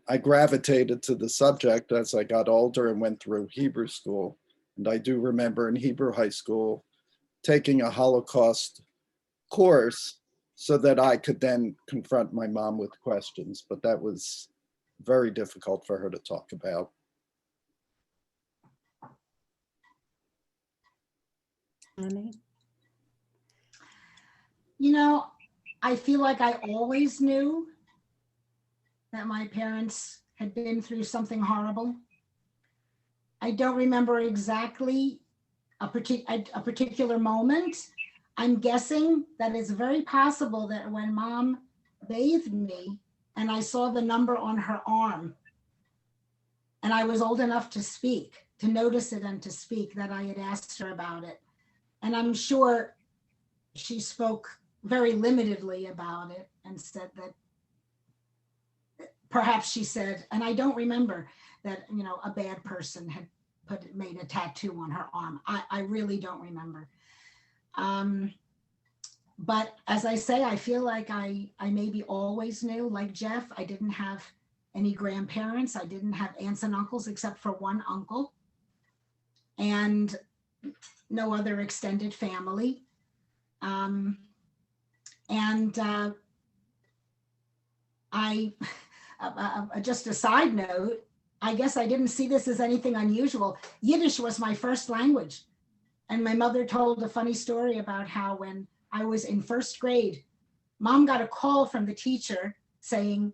I gravitated to the subject as I got older and went through Hebrew school. And I do remember in Hebrew high school taking a Holocaust course so that I could then confront my mom with questions, but that was very difficult for her to talk about. Tammy? You know, I feel like I always knew that my parents had been through something horrible. I don't remember exactly a particular moment. I'm guessing that it's very possible that when Mom bathed me and I saw the number on her arm, and I was old enough to speak, to notice it and to speak, that I had asked her about it. And I'm sure she spoke very limitedly about it and said that perhaps she said, and I don't remember that, you know, a bad person had made a tattoo on her arm. I really don't remember. But as I say, I feel like I maybe always knew, like Jeff, I didn't have any grandparents. I didn't have aunts and uncles except for one uncle and no other extended family. Just a side note, I guess I didn't see this as anything unusual. Yiddish was my first language. And my mother told a funny story about how when I was in first grade, Mom got a call from the teacher saying,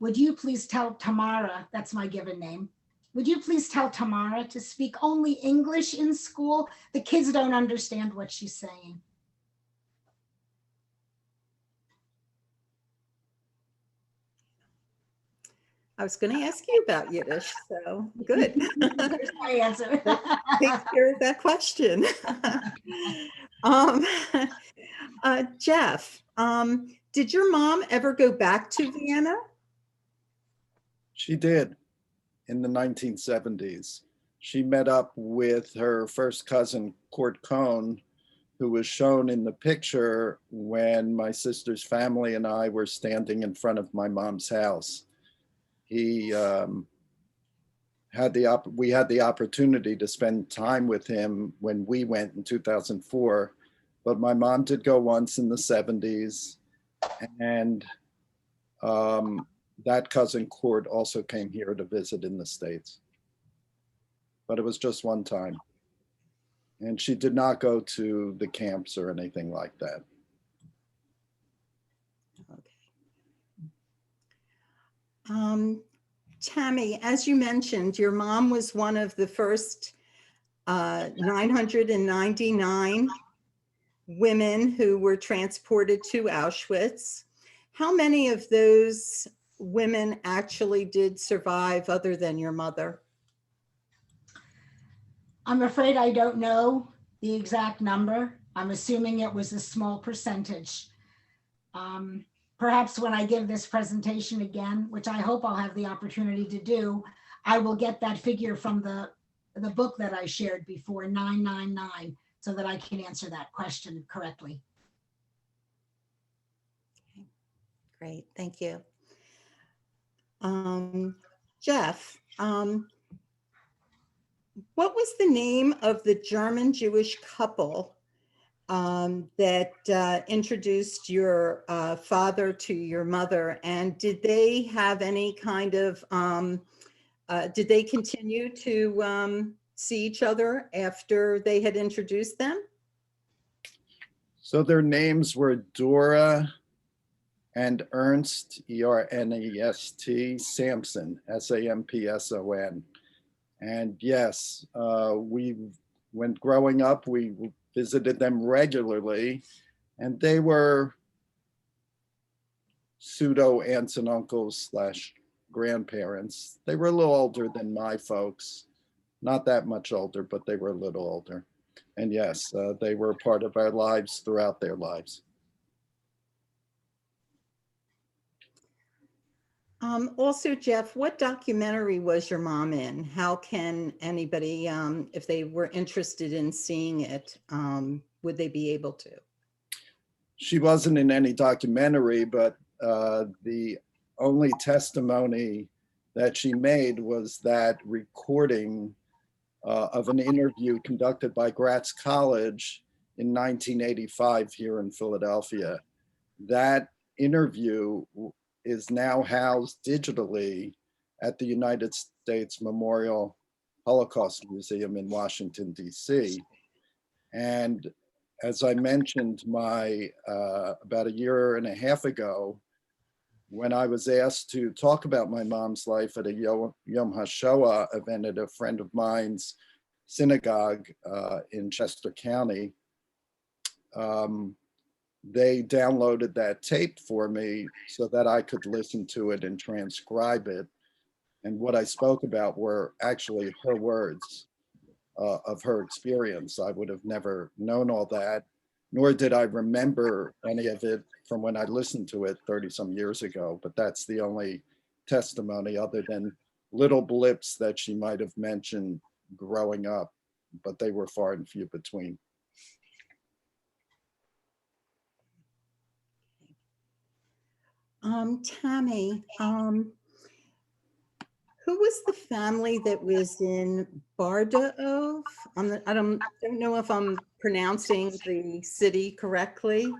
would you please tell Tamara, that's my given name, would you please tell Tamara to speak only English in school? The kids don't understand what she's saying. I was going to ask you about Yiddish, so good. Here's my answer. Takes care of that question. Jeff, did your mom ever go back to Vienna? She did in the 1970s. She met up with her first cousin, Kurt Cohn, who was shown in the picture when my sister's family and I were standing in front of my mom's house. He we had the opportunity to spend time with him when we went in 2004, but my mom did go once in the 70s, and that cousin Kurt also came here to visit in the States, but it was just one time. And she did not go to the camps or anything like that. Okay. Tammy, as you mentioned, your mom was one of the first 999 women who were transported to Auschwitz. How many of those women actually did survive other than your mother? I'm afraid I don't know the exact number. I'm assuming it was a small percentage. Perhaps when I give this presentation again, which I hope I'll have the opportunity to do, I will get that figure from the book that I shared before, 999, so that I can answer that question correctly. Okay. Great, thank you. Jeff, what was the name of the German Jewish couple that introduced your father to your mother? And did they have any kind of did they continue to see each other after they had introduced them? So their names were Dora and Ernst, Ernest, Sampson, Sampson. And yes, when growing up, we visited them regularly, and they were pseudo aunts and uncles / grandparents. They were a little older than my folks, not that much older, but they were a little older. And yes, they were part of our lives throughout their lives. Also, Jeff, what documentary was your mom in? How can anybody, if they were interested in seeing it, would they be able to? She wasn't in any documentary, but the only testimony that she made was that recording of an interview conducted by Gratz College in 1985 here in Philadelphia. That interview is now housed digitally at the United States Memorial Holocaust Museum in Washington, D.C. And as I mentioned, about a year and a half ago, when I was asked to talk about my mom's life at a Yom HaShoah event at a friend of mine's synagogue in Chester County, they downloaded that tape for me so that I could listen to it and transcribe it. And what I spoke about were actually her words of her experience. I would have never known all that, nor did I remember any of it from when I listened to it 30 some years ago. But that's the only testimony other than little blips that she might have mentioned growing up, but they were far and few between. Tammy, who was the family that was in Bardaov? I don't know if I'm pronouncing the city correctly.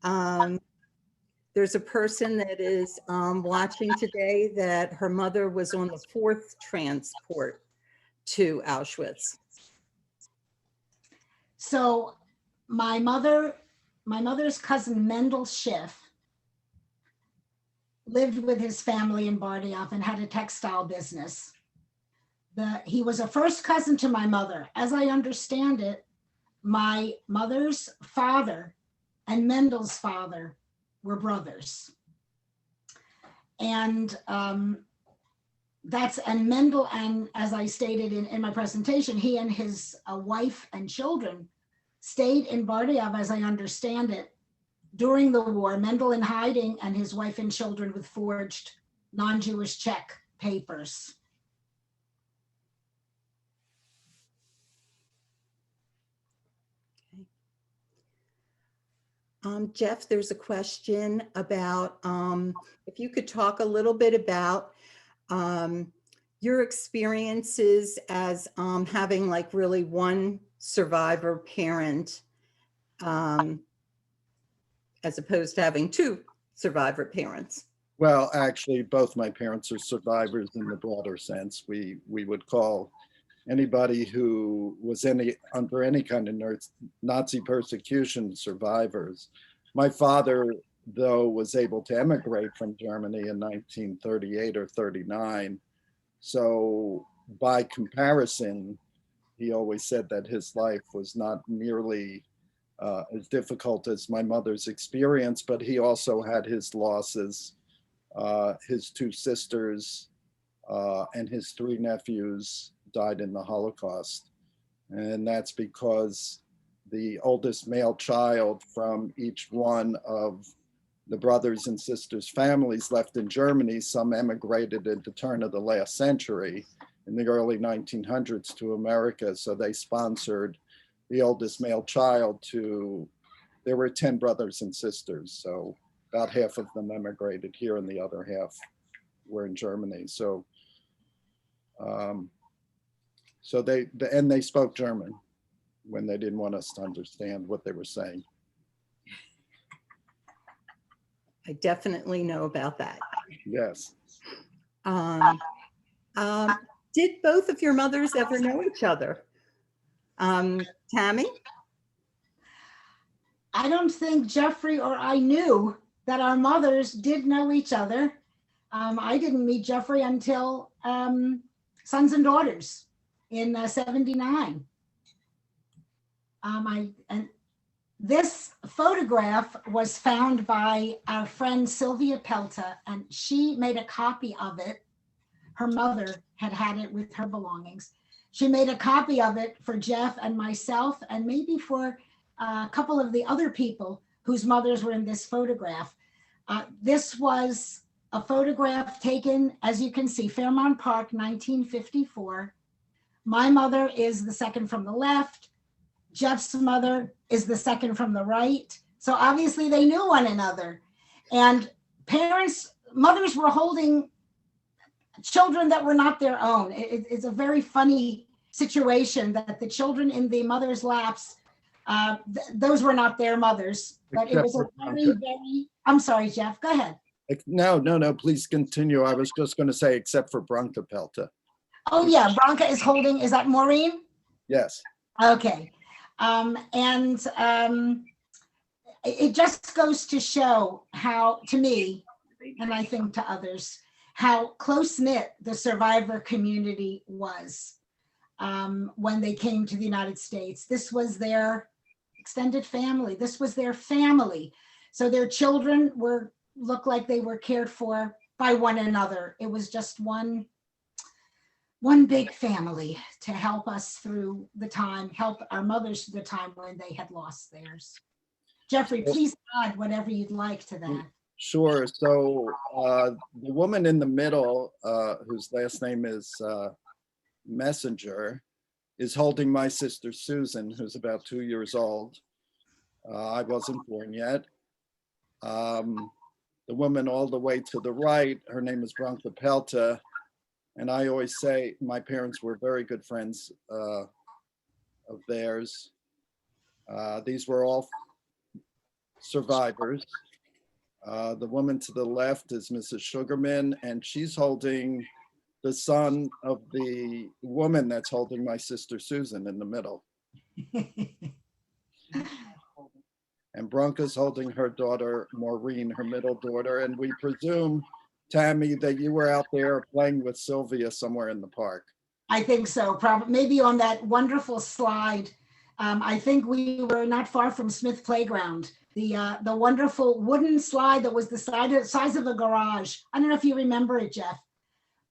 There's a person that is watching today that her mother was on the 4th transport to Auschwitz. So my mother's cousin Mendel Schiff lived with his family in Bardioff and had a textile business. He was a first cousin to my mother. As I understand it, my mother's father and Mendel's father were brothers. And Mendel, and as I stated in my presentation, he and his wife and children stayed in Bardioff, as I understand it, during the war, Mendel in hiding and his wife and children with forged non-Jewish Czech papers. Jeff, there's a question about if you could talk a little bit about your experiences as having like really one survivor parent as opposed to having 2 survivor parents. Well, actually, both my parents are survivors in the broader sense. We would call anybody who was under any kind of Nazi persecution survivors. My father, though, was able to emigrate from Germany in 1938 or 39. So by comparison, he always said that his life was not nearly as difficult as my mother's experience, but he also had his losses. His 2 sisters and his 3 nephews died in the Holocaust. And that's because the oldest male child from each one of the brothers and sisters' families left in Germany. Some emigrated at the turn of the last century in the early 1900s to America. So they sponsored the oldest male child there were 10 brothers and sisters. So about half of them emigrated here and the other half were in Germany. So they spoke German when they didn't want us to understand what they were saying. I definitely know about that. Yes. Did both of your mothers ever know each other? Tammy? I don't think Jeffrey or I knew that our mothers did know each other. I didn't meet Jeffrey until Sons and Daughters in 79. And this photograph was found by our friend Sylvia Pelta, and she made a copy of it. Her mother had it with her belongings. She made a copy of it for Jeff and myself, and maybe for a couple of the other people whose mothers were in this photograph. This was a photograph taken, as you can see, Fairmount Park, 1954. My mother is the second from the left. Jeff's mother is the second from the right. So obviously they knew one another. And mothers were holding children that were not their own. It's a very funny situation that the children in the mother's laps, those were not their mothers, but it was a very, I'm sorry, Jeff, go ahead. No, please continue. I was just going to say, except for Branka Pelta. Oh yeah, Branka is holding, is that Maureen? Yes. Okay. It just goes to show how, to me, and I think to others, how close-knit the survivor community was when they came to the United States. This was their extended family. This was their family. So their children looked like they were cared for by one another. It was just one big family to help us through the time, help our mothers through the time when they had lost theirs. Jeffrey, please add whatever you'd like to that. Sure. So the woman in the middle, whose last name is Messenger, is holding my sister Susan, who's about 2 years old. I wasn't born yet. The woman all the way to the right, her name is Branka Pelta. And I always say my parents were very good friends of theirs. These were all survivors. The woman to the left is Mrs. Sugarman, and she's holding the son of the woman that's holding my sister Susan in the middle. And Branka's holding her daughter, Maureen, her middle daughter. And we presume, Tammy, that you were out there playing with Sylvia somewhere in the park. I think so, probably maybe on that wonderful slide. I think we were not far from Smith Playground, the wonderful wooden slide that was the size of a garage. I don't know if you remember it, Jeff,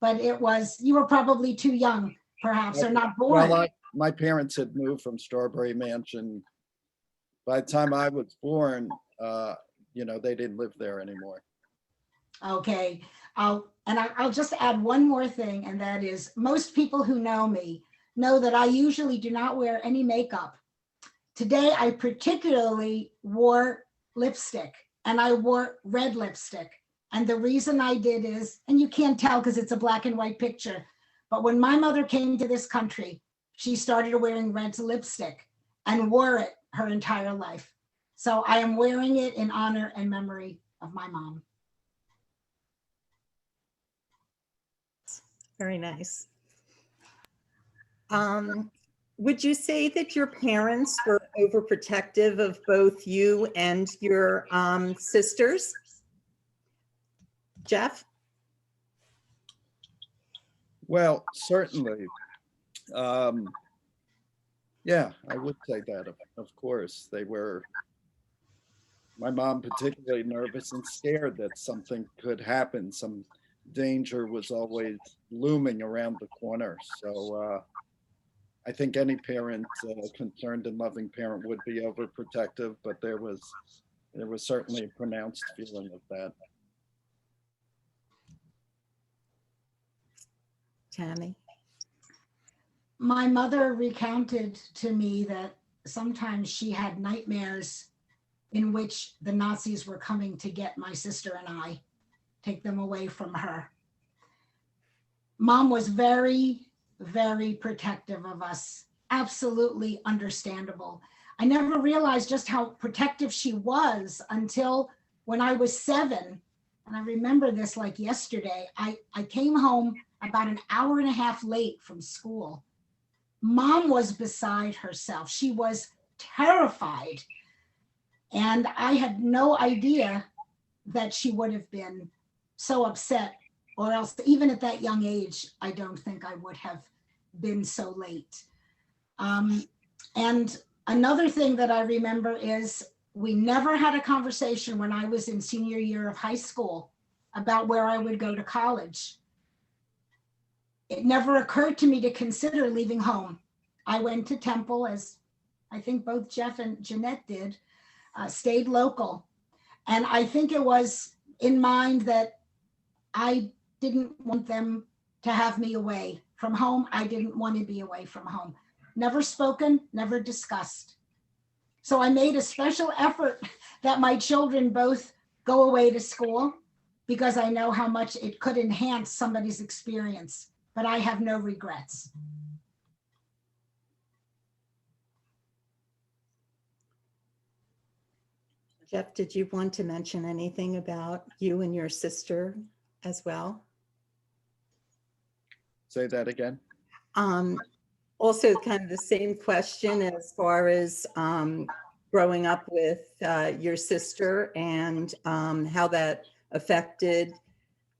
but it was, you were probably too young, perhaps, or not born. Well, my parents had moved from Strawberry Mansion. By the time I was born, they didn't live there anymore. Okay, I'll just add one more thing, and that is most people who know me know that I usually do not wear any makeup. Today, I particularly wore lipstick, and I wore red lipstick. And the reason I did is, and you can't tell because it's a black and white picture, but when my mother came to this country, she started wearing red lipstick and wore it her entire life. So I am wearing it in honor and memory of my mom. Very nice. Would you say that your parents were overprotective of both you and your sisters? Jeff? Well, certainly. Yeah, I would say that, of course. They were, my mom particularly nervous and scared that something could happen. Some danger was always looming around the corner. So I think any parent, concerned and loving parent, would be overprotective, but there was certainly a pronounced feeling of that. Tammy? My mother recounted to me that sometimes she had nightmares in which the Nazis were coming to get my sister and I, take them away from her. Mom was very, very protective of us. Absolutely understandable. I never realized just how protective she was until when I was 7. And I remember this like yesterday. I came home about an hour and a half late from school. Mom was beside herself. She was terrified. And I had no idea that she would have been so upset, or else even at that young age, I don't think I would have been so late. And another thing that I remember is we never had a conversation when I was in senior year of high school about where I would go to college. It never occurred to me to consider leaving home. I went to Temple, as I think both Jeff and Jeanette did, stayed local. And I think it was in mind that I didn't want them to have me away from home. I didn't want to be away from home. Never spoken, never discussed. So I made a special effort that my children both go away to school, because I know how much it could enhance somebody's experience, but I have no regrets. Jeff, did you want to mention anything about you and your sister as well? Say that again. Also kind of the same question as far as growing up with your sister and how that affected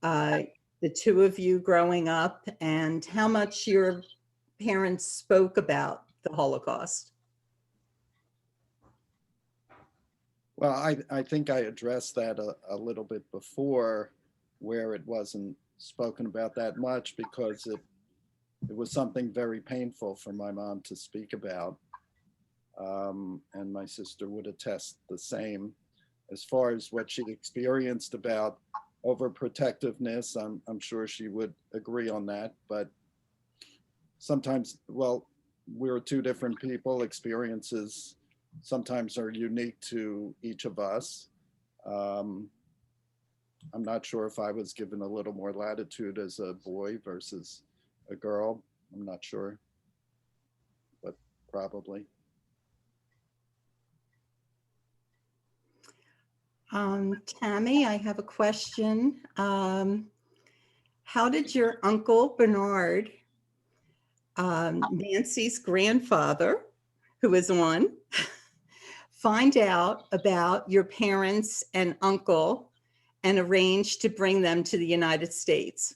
the two of you growing up, and how much your parents spoke about the Holocaust. Well, I think I addressed that a little bit before, where it wasn't spoken about that much because it was something very painful for my mom to speak about. And my sister would attest the same. As far as what she experienced about overprotectiveness, I'm sure she would agree on that. But sometimes, well, we're two different people. Experiences sometimes are unique to each of us. I'm not sure if I was given a little more latitude as a boy versus a girl. I'm not sure, but probably. Tammy, I have a question. How did your Uncle Bernard, Nancy's grandfather, who is on, find out about your parents and uncle and arrange to bring them to the United States?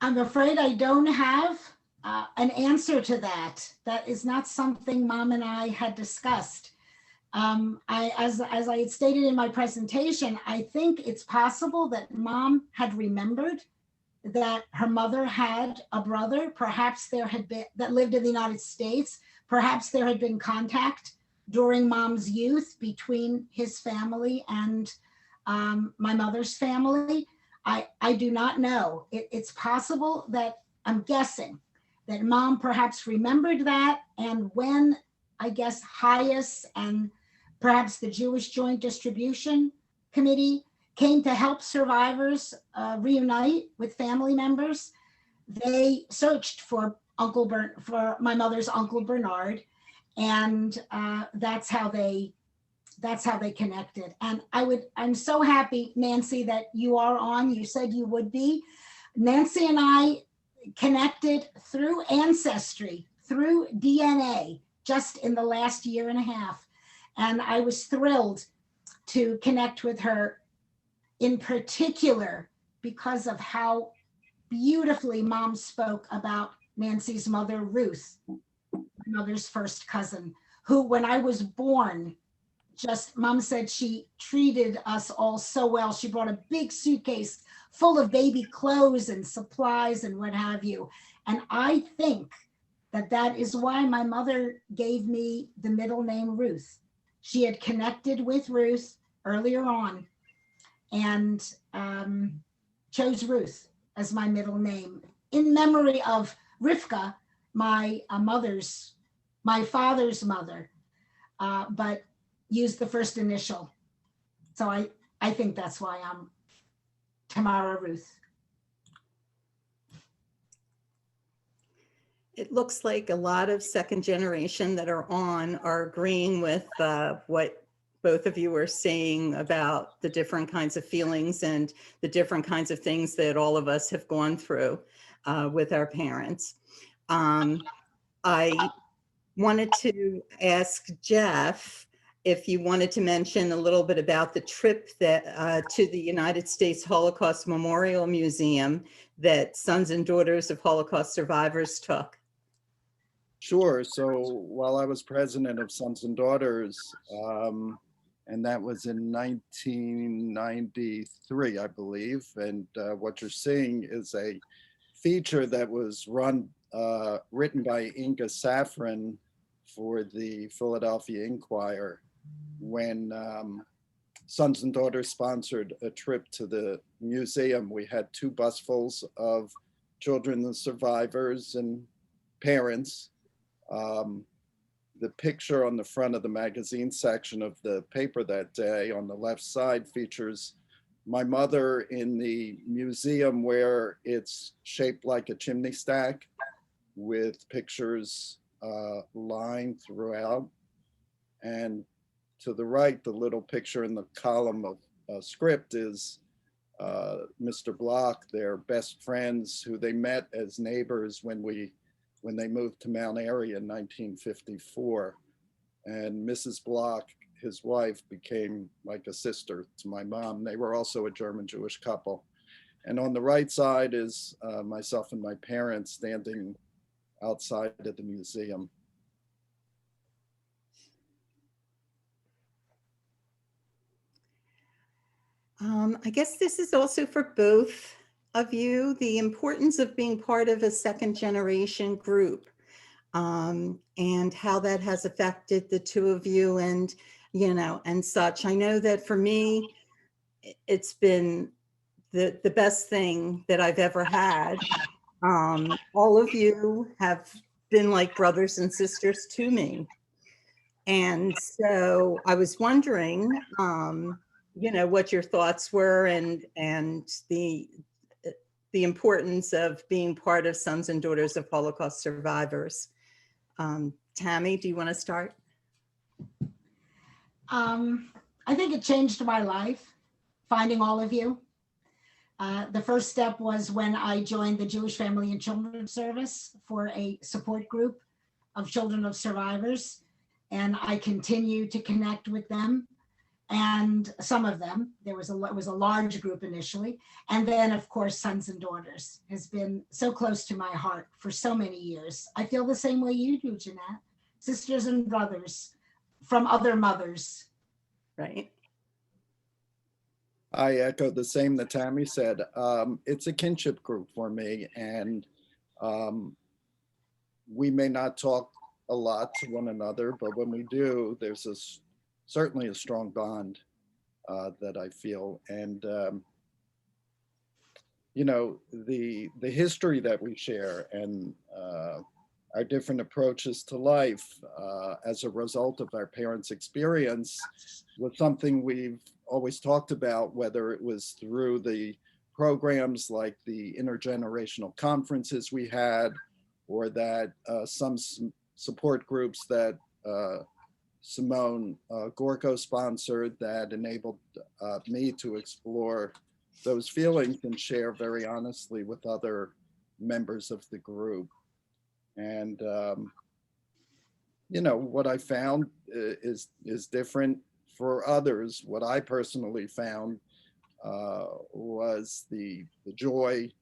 I'm afraid I don't have an answer to that. That is not something Mom and I had discussed. As I had stated in my presentation, I think it's possible that Mom had remembered that her mother had a brother, perhaps there had been, that lived in the United States. Perhaps there had been contact during Mom's youth between his family and my mother's family. I do not know. It's possible that, I'm guessing, that Mom perhaps remembered that, and when, I guess, HIAS and perhaps the Jewish Joint Distribution Committee came to help survivors reunite with family members, they searched for my mother's Uncle Bernard, and that's how they connected. And I'm so happy, Nancy, that you are on. You said you would be. Nancy and I connected through ancestry, through DNA, just in the last year and a half. And I was thrilled to connect with her, in particular because of how beautifully Mom spoke about Nancy's mother, Ruth, my mother's first cousin, who, when I was born, Mom said she treated us all so well. She brought a big suitcase full of baby clothes and supplies and what have you. And I think that is why my mother gave me the middle name Ruth. She had connected with Ruth earlier on and chose Ruth as my middle name in memory of Rivka, my father's mother, but used the first initial. So I think that's why I'm Tamara Ruth. It looks like a lot of second generation that are on are agreeing with what both of you were saying about the different kinds of feelings and the different kinds of things that all of us have gone through with our parents. I wanted to ask Jeff if you wanted to mention a little bit about the trip that to the United States Holocaust Memorial Museum that Sons and Daughters of Holocaust Survivors took. Sure. So while I was president of Sons and Daughters, and that was in 1993, I believe. And what you're seeing is a feature that was written by Inga Safran for the Philadelphia Inquirer when Sons and Daughters sponsored a trip to the museum. We had 2 busfuls of children and survivors and parents. The picture on the front of the magazine section of the paper that day on the left side features my mother in the museum where it's shaped like a chimney stack with pictures lined throughout. And to the right, the little picture in the column of script is Mr. Block, their best friends who they met as neighbors when they moved to Mount Airy in 1954. And Mrs. Block, his wife, became like a sister to my mom. They were also a German-Jewish couple. And on the right side is myself and my parents standing outside of the museum. I guess this is also for both of you, the importance of being part of a second generation group and how that has affected the 2 of you and, you know, and such. I know that for me, it's been the best thing that I've ever had. All of you have been like brothers and sisters to me. And so I was wondering, you know, what your thoughts were and the importance of being part of Sons and Daughters of Holocaust Survivors. Tammy, do you want to start? I think it changed my life, finding all of you. The first step was when I joined the Jewish Family and Children Service for a support group of children of survivors. And I continue to connect with them. And some of them, it was a large group initially. And then of course, Sons and Daughters has been so close to my heart for so many years. I feel the same way you do, Jeanette. Sisters and brothers from other mothers. Right. I echo the same that Tammy said. It's a kinship group for me, and we may not talk a lot to one another, but when we do, there's certainly a strong bond that I feel. And you know, the history that we share and our different approaches to life as a result of our parents' experience was something we've always talked about, whether it was through the programs like the intergenerational conferences we had, or that some support groups that Simone Gorko sponsored that enabled me to explore those feelings and share very honestly with other members of the group. And you know, what I found is different for others. What I personally found was the joy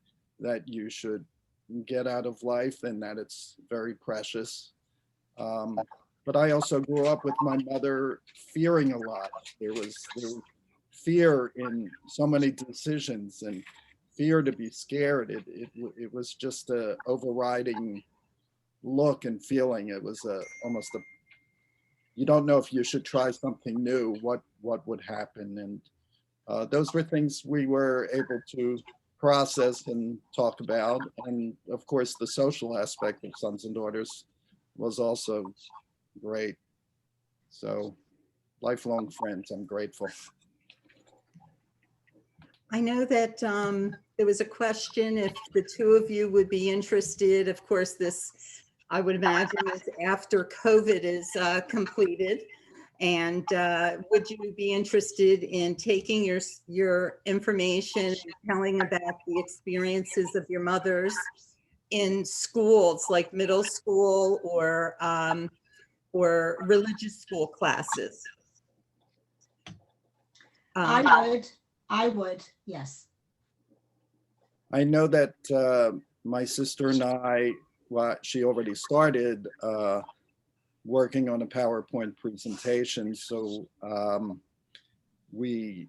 that you should get out of life and that it's very precious. But I also grew up with my mother fearing a lot. There was fear in so many decisions and fear to be scared. It was just a overriding look and feeling. It was almost a, you don't know if you should try something new, what would happen. And those were things we were able to process and talk about. And of course, the social aspect of Sons and Daughters was also great. So lifelong friends, I'm grateful. I know that there was a question if the 2 of you would be interested. Of course, this, I would imagine, is after COVID is completed. And would you be interested in taking your information and telling about the experiences of your mothers in schools like middle school or religious school classes? I would, yes. I know that my sister and I, well, she already started working on a PowerPoint presentation. So we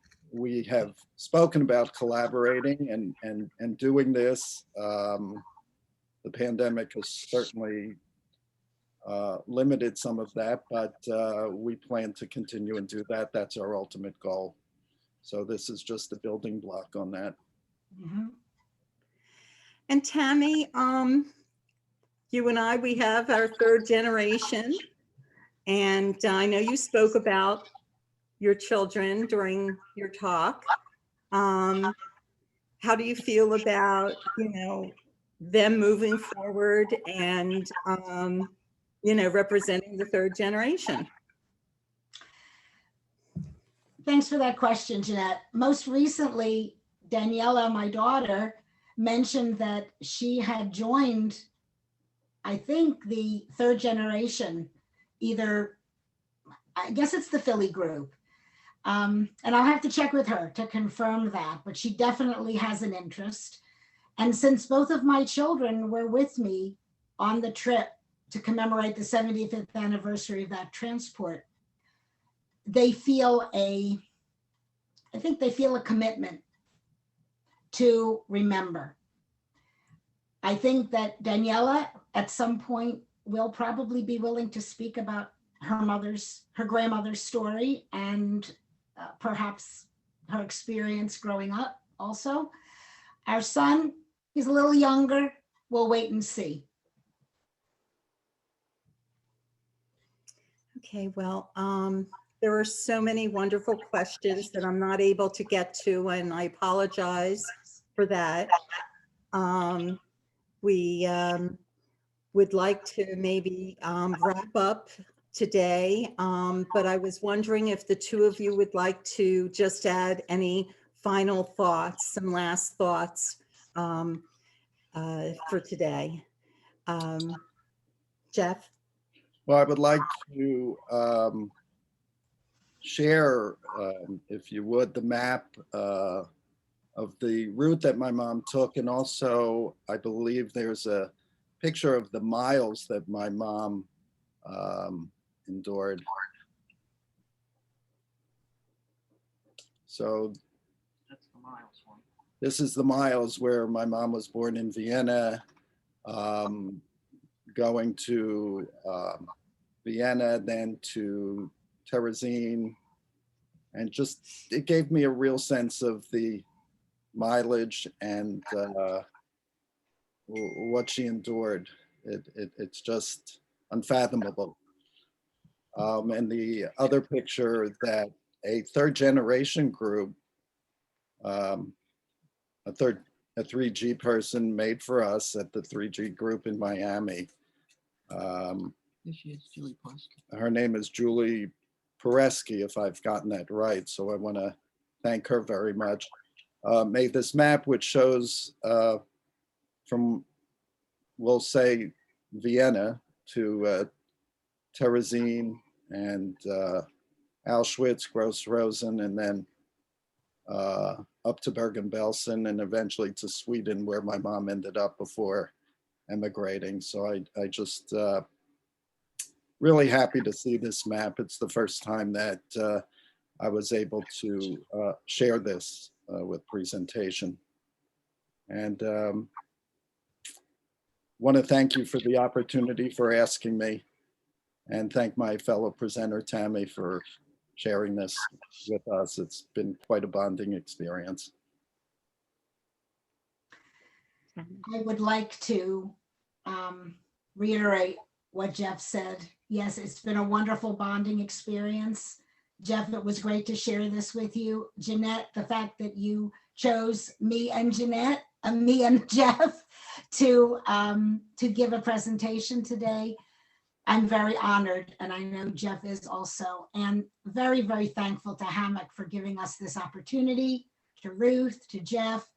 have spoken about collaborating and doing this. The pandemic has certainly limited some of that, but we plan to continue and do that. That's our ultimate goal. So this is just a building block on that. Mhm. And Tammy, you and I, we have our third generation. And I know you spoke about your children during your talk. How do you feel about, them moving forward and, representing the third generation? Thanks for that question, Jeanette. Most recently, Daniela, my daughter, mentioned that she had joined, I think, the third generation, either, I guess it's the Philly group. And I'll have to check with her to confirm that, but she definitely has an interest. And since both of my children were with me on the trip to commemorate the 75th anniversary of that transport, they feel I think they feel a commitment to remember. I think that Daniela at some point will probably be willing to speak about her grandmother's story and perhaps her experience growing up also. Our son, he's a little younger. We'll wait and see. Okay, well, there are so many wonderful questions that I'm not able to get to, and I apologize for that. We would like to maybe wrap up today, but I was wondering if the two of you would like to just add any final thoughts, some last thoughts for today. Jeff? Well, I would like to share, if you would, the map of the route that my mom took. And also, I believe there's a picture of the miles that my mom endured. So That's the miles one. this is the miles where my mom was born in Vienna, going to Vienna, then to Terezin, and just it gave me a real sense of the mileage and what she endured. It's just unfathomable. And the other picture that a third generation group, a 3G person made for us at the 3G group in Miami. Here she is, Julie Post. Her name is Julie Pereski, if I've gotten that right. So I want to thank her very much. Made this map, which shows from, we'll say, Vienna to Terezin and Auschwitz, Gross Rosen, and then up to Bergen-Belsen, and eventually to Sweden, where my mom ended up before emigrating. So I just really happy to see this map. It's the first time that I was able to share this with presentation. And want to thank you for the opportunity for asking me, and thank my fellow presenter, Tammy, for sharing this with us. It's been quite a bonding experience. I would like to reiterate what Jeff said. Yes, it's been a wonderful bonding experience. Jeff, it was great to share this with you. Jeanette, the fact that you chose me and Jeanette, me and Jeff to give a presentation today I'm very honored, and I know Jeff is also, and very, very thankful to Hammock for giving us this opportunity, to Ruth, to Jeff.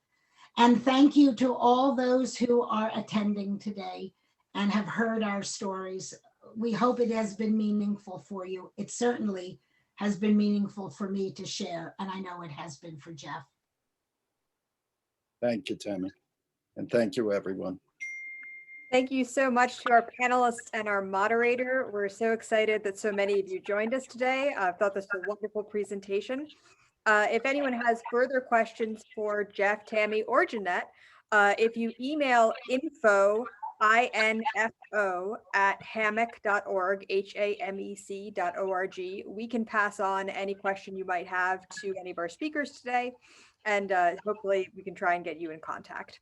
And thank you to all those who are attending today and have heard our stories. We hope it has been meaningful for you. It certainly has been meaningful for me to share, and I know it has been for Jeff. Thank you, Tammy. And thank you, everyone. Thank you so much to our panelists and our moderator. We're so excited that so many of you joined us today. I thought this was a wonderful presentation. If anyone has further questions for Jeff, Tammy, or Jeanette, if you email info@hammock.org, HAMEC.org, we can pass on any question you might have to any of our speakers today, and hopefully we can try and get you in contact.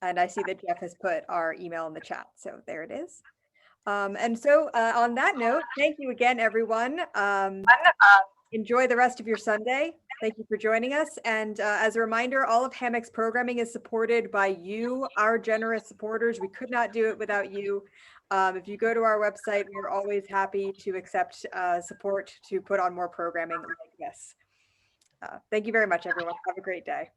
And I see that Jeff has put our email in the chat, so there it is. And so on that note, thank you again, everyone. Enjoy the rest of your Sunday. Thank you for joining us. And as a reminder, all of Hammock's programming is supported by you, our generous supporters. We could not do it without you. If you go to our website, we're always happy to accept support to put on more programming like this. Thank you very much, everyone. Have a great day.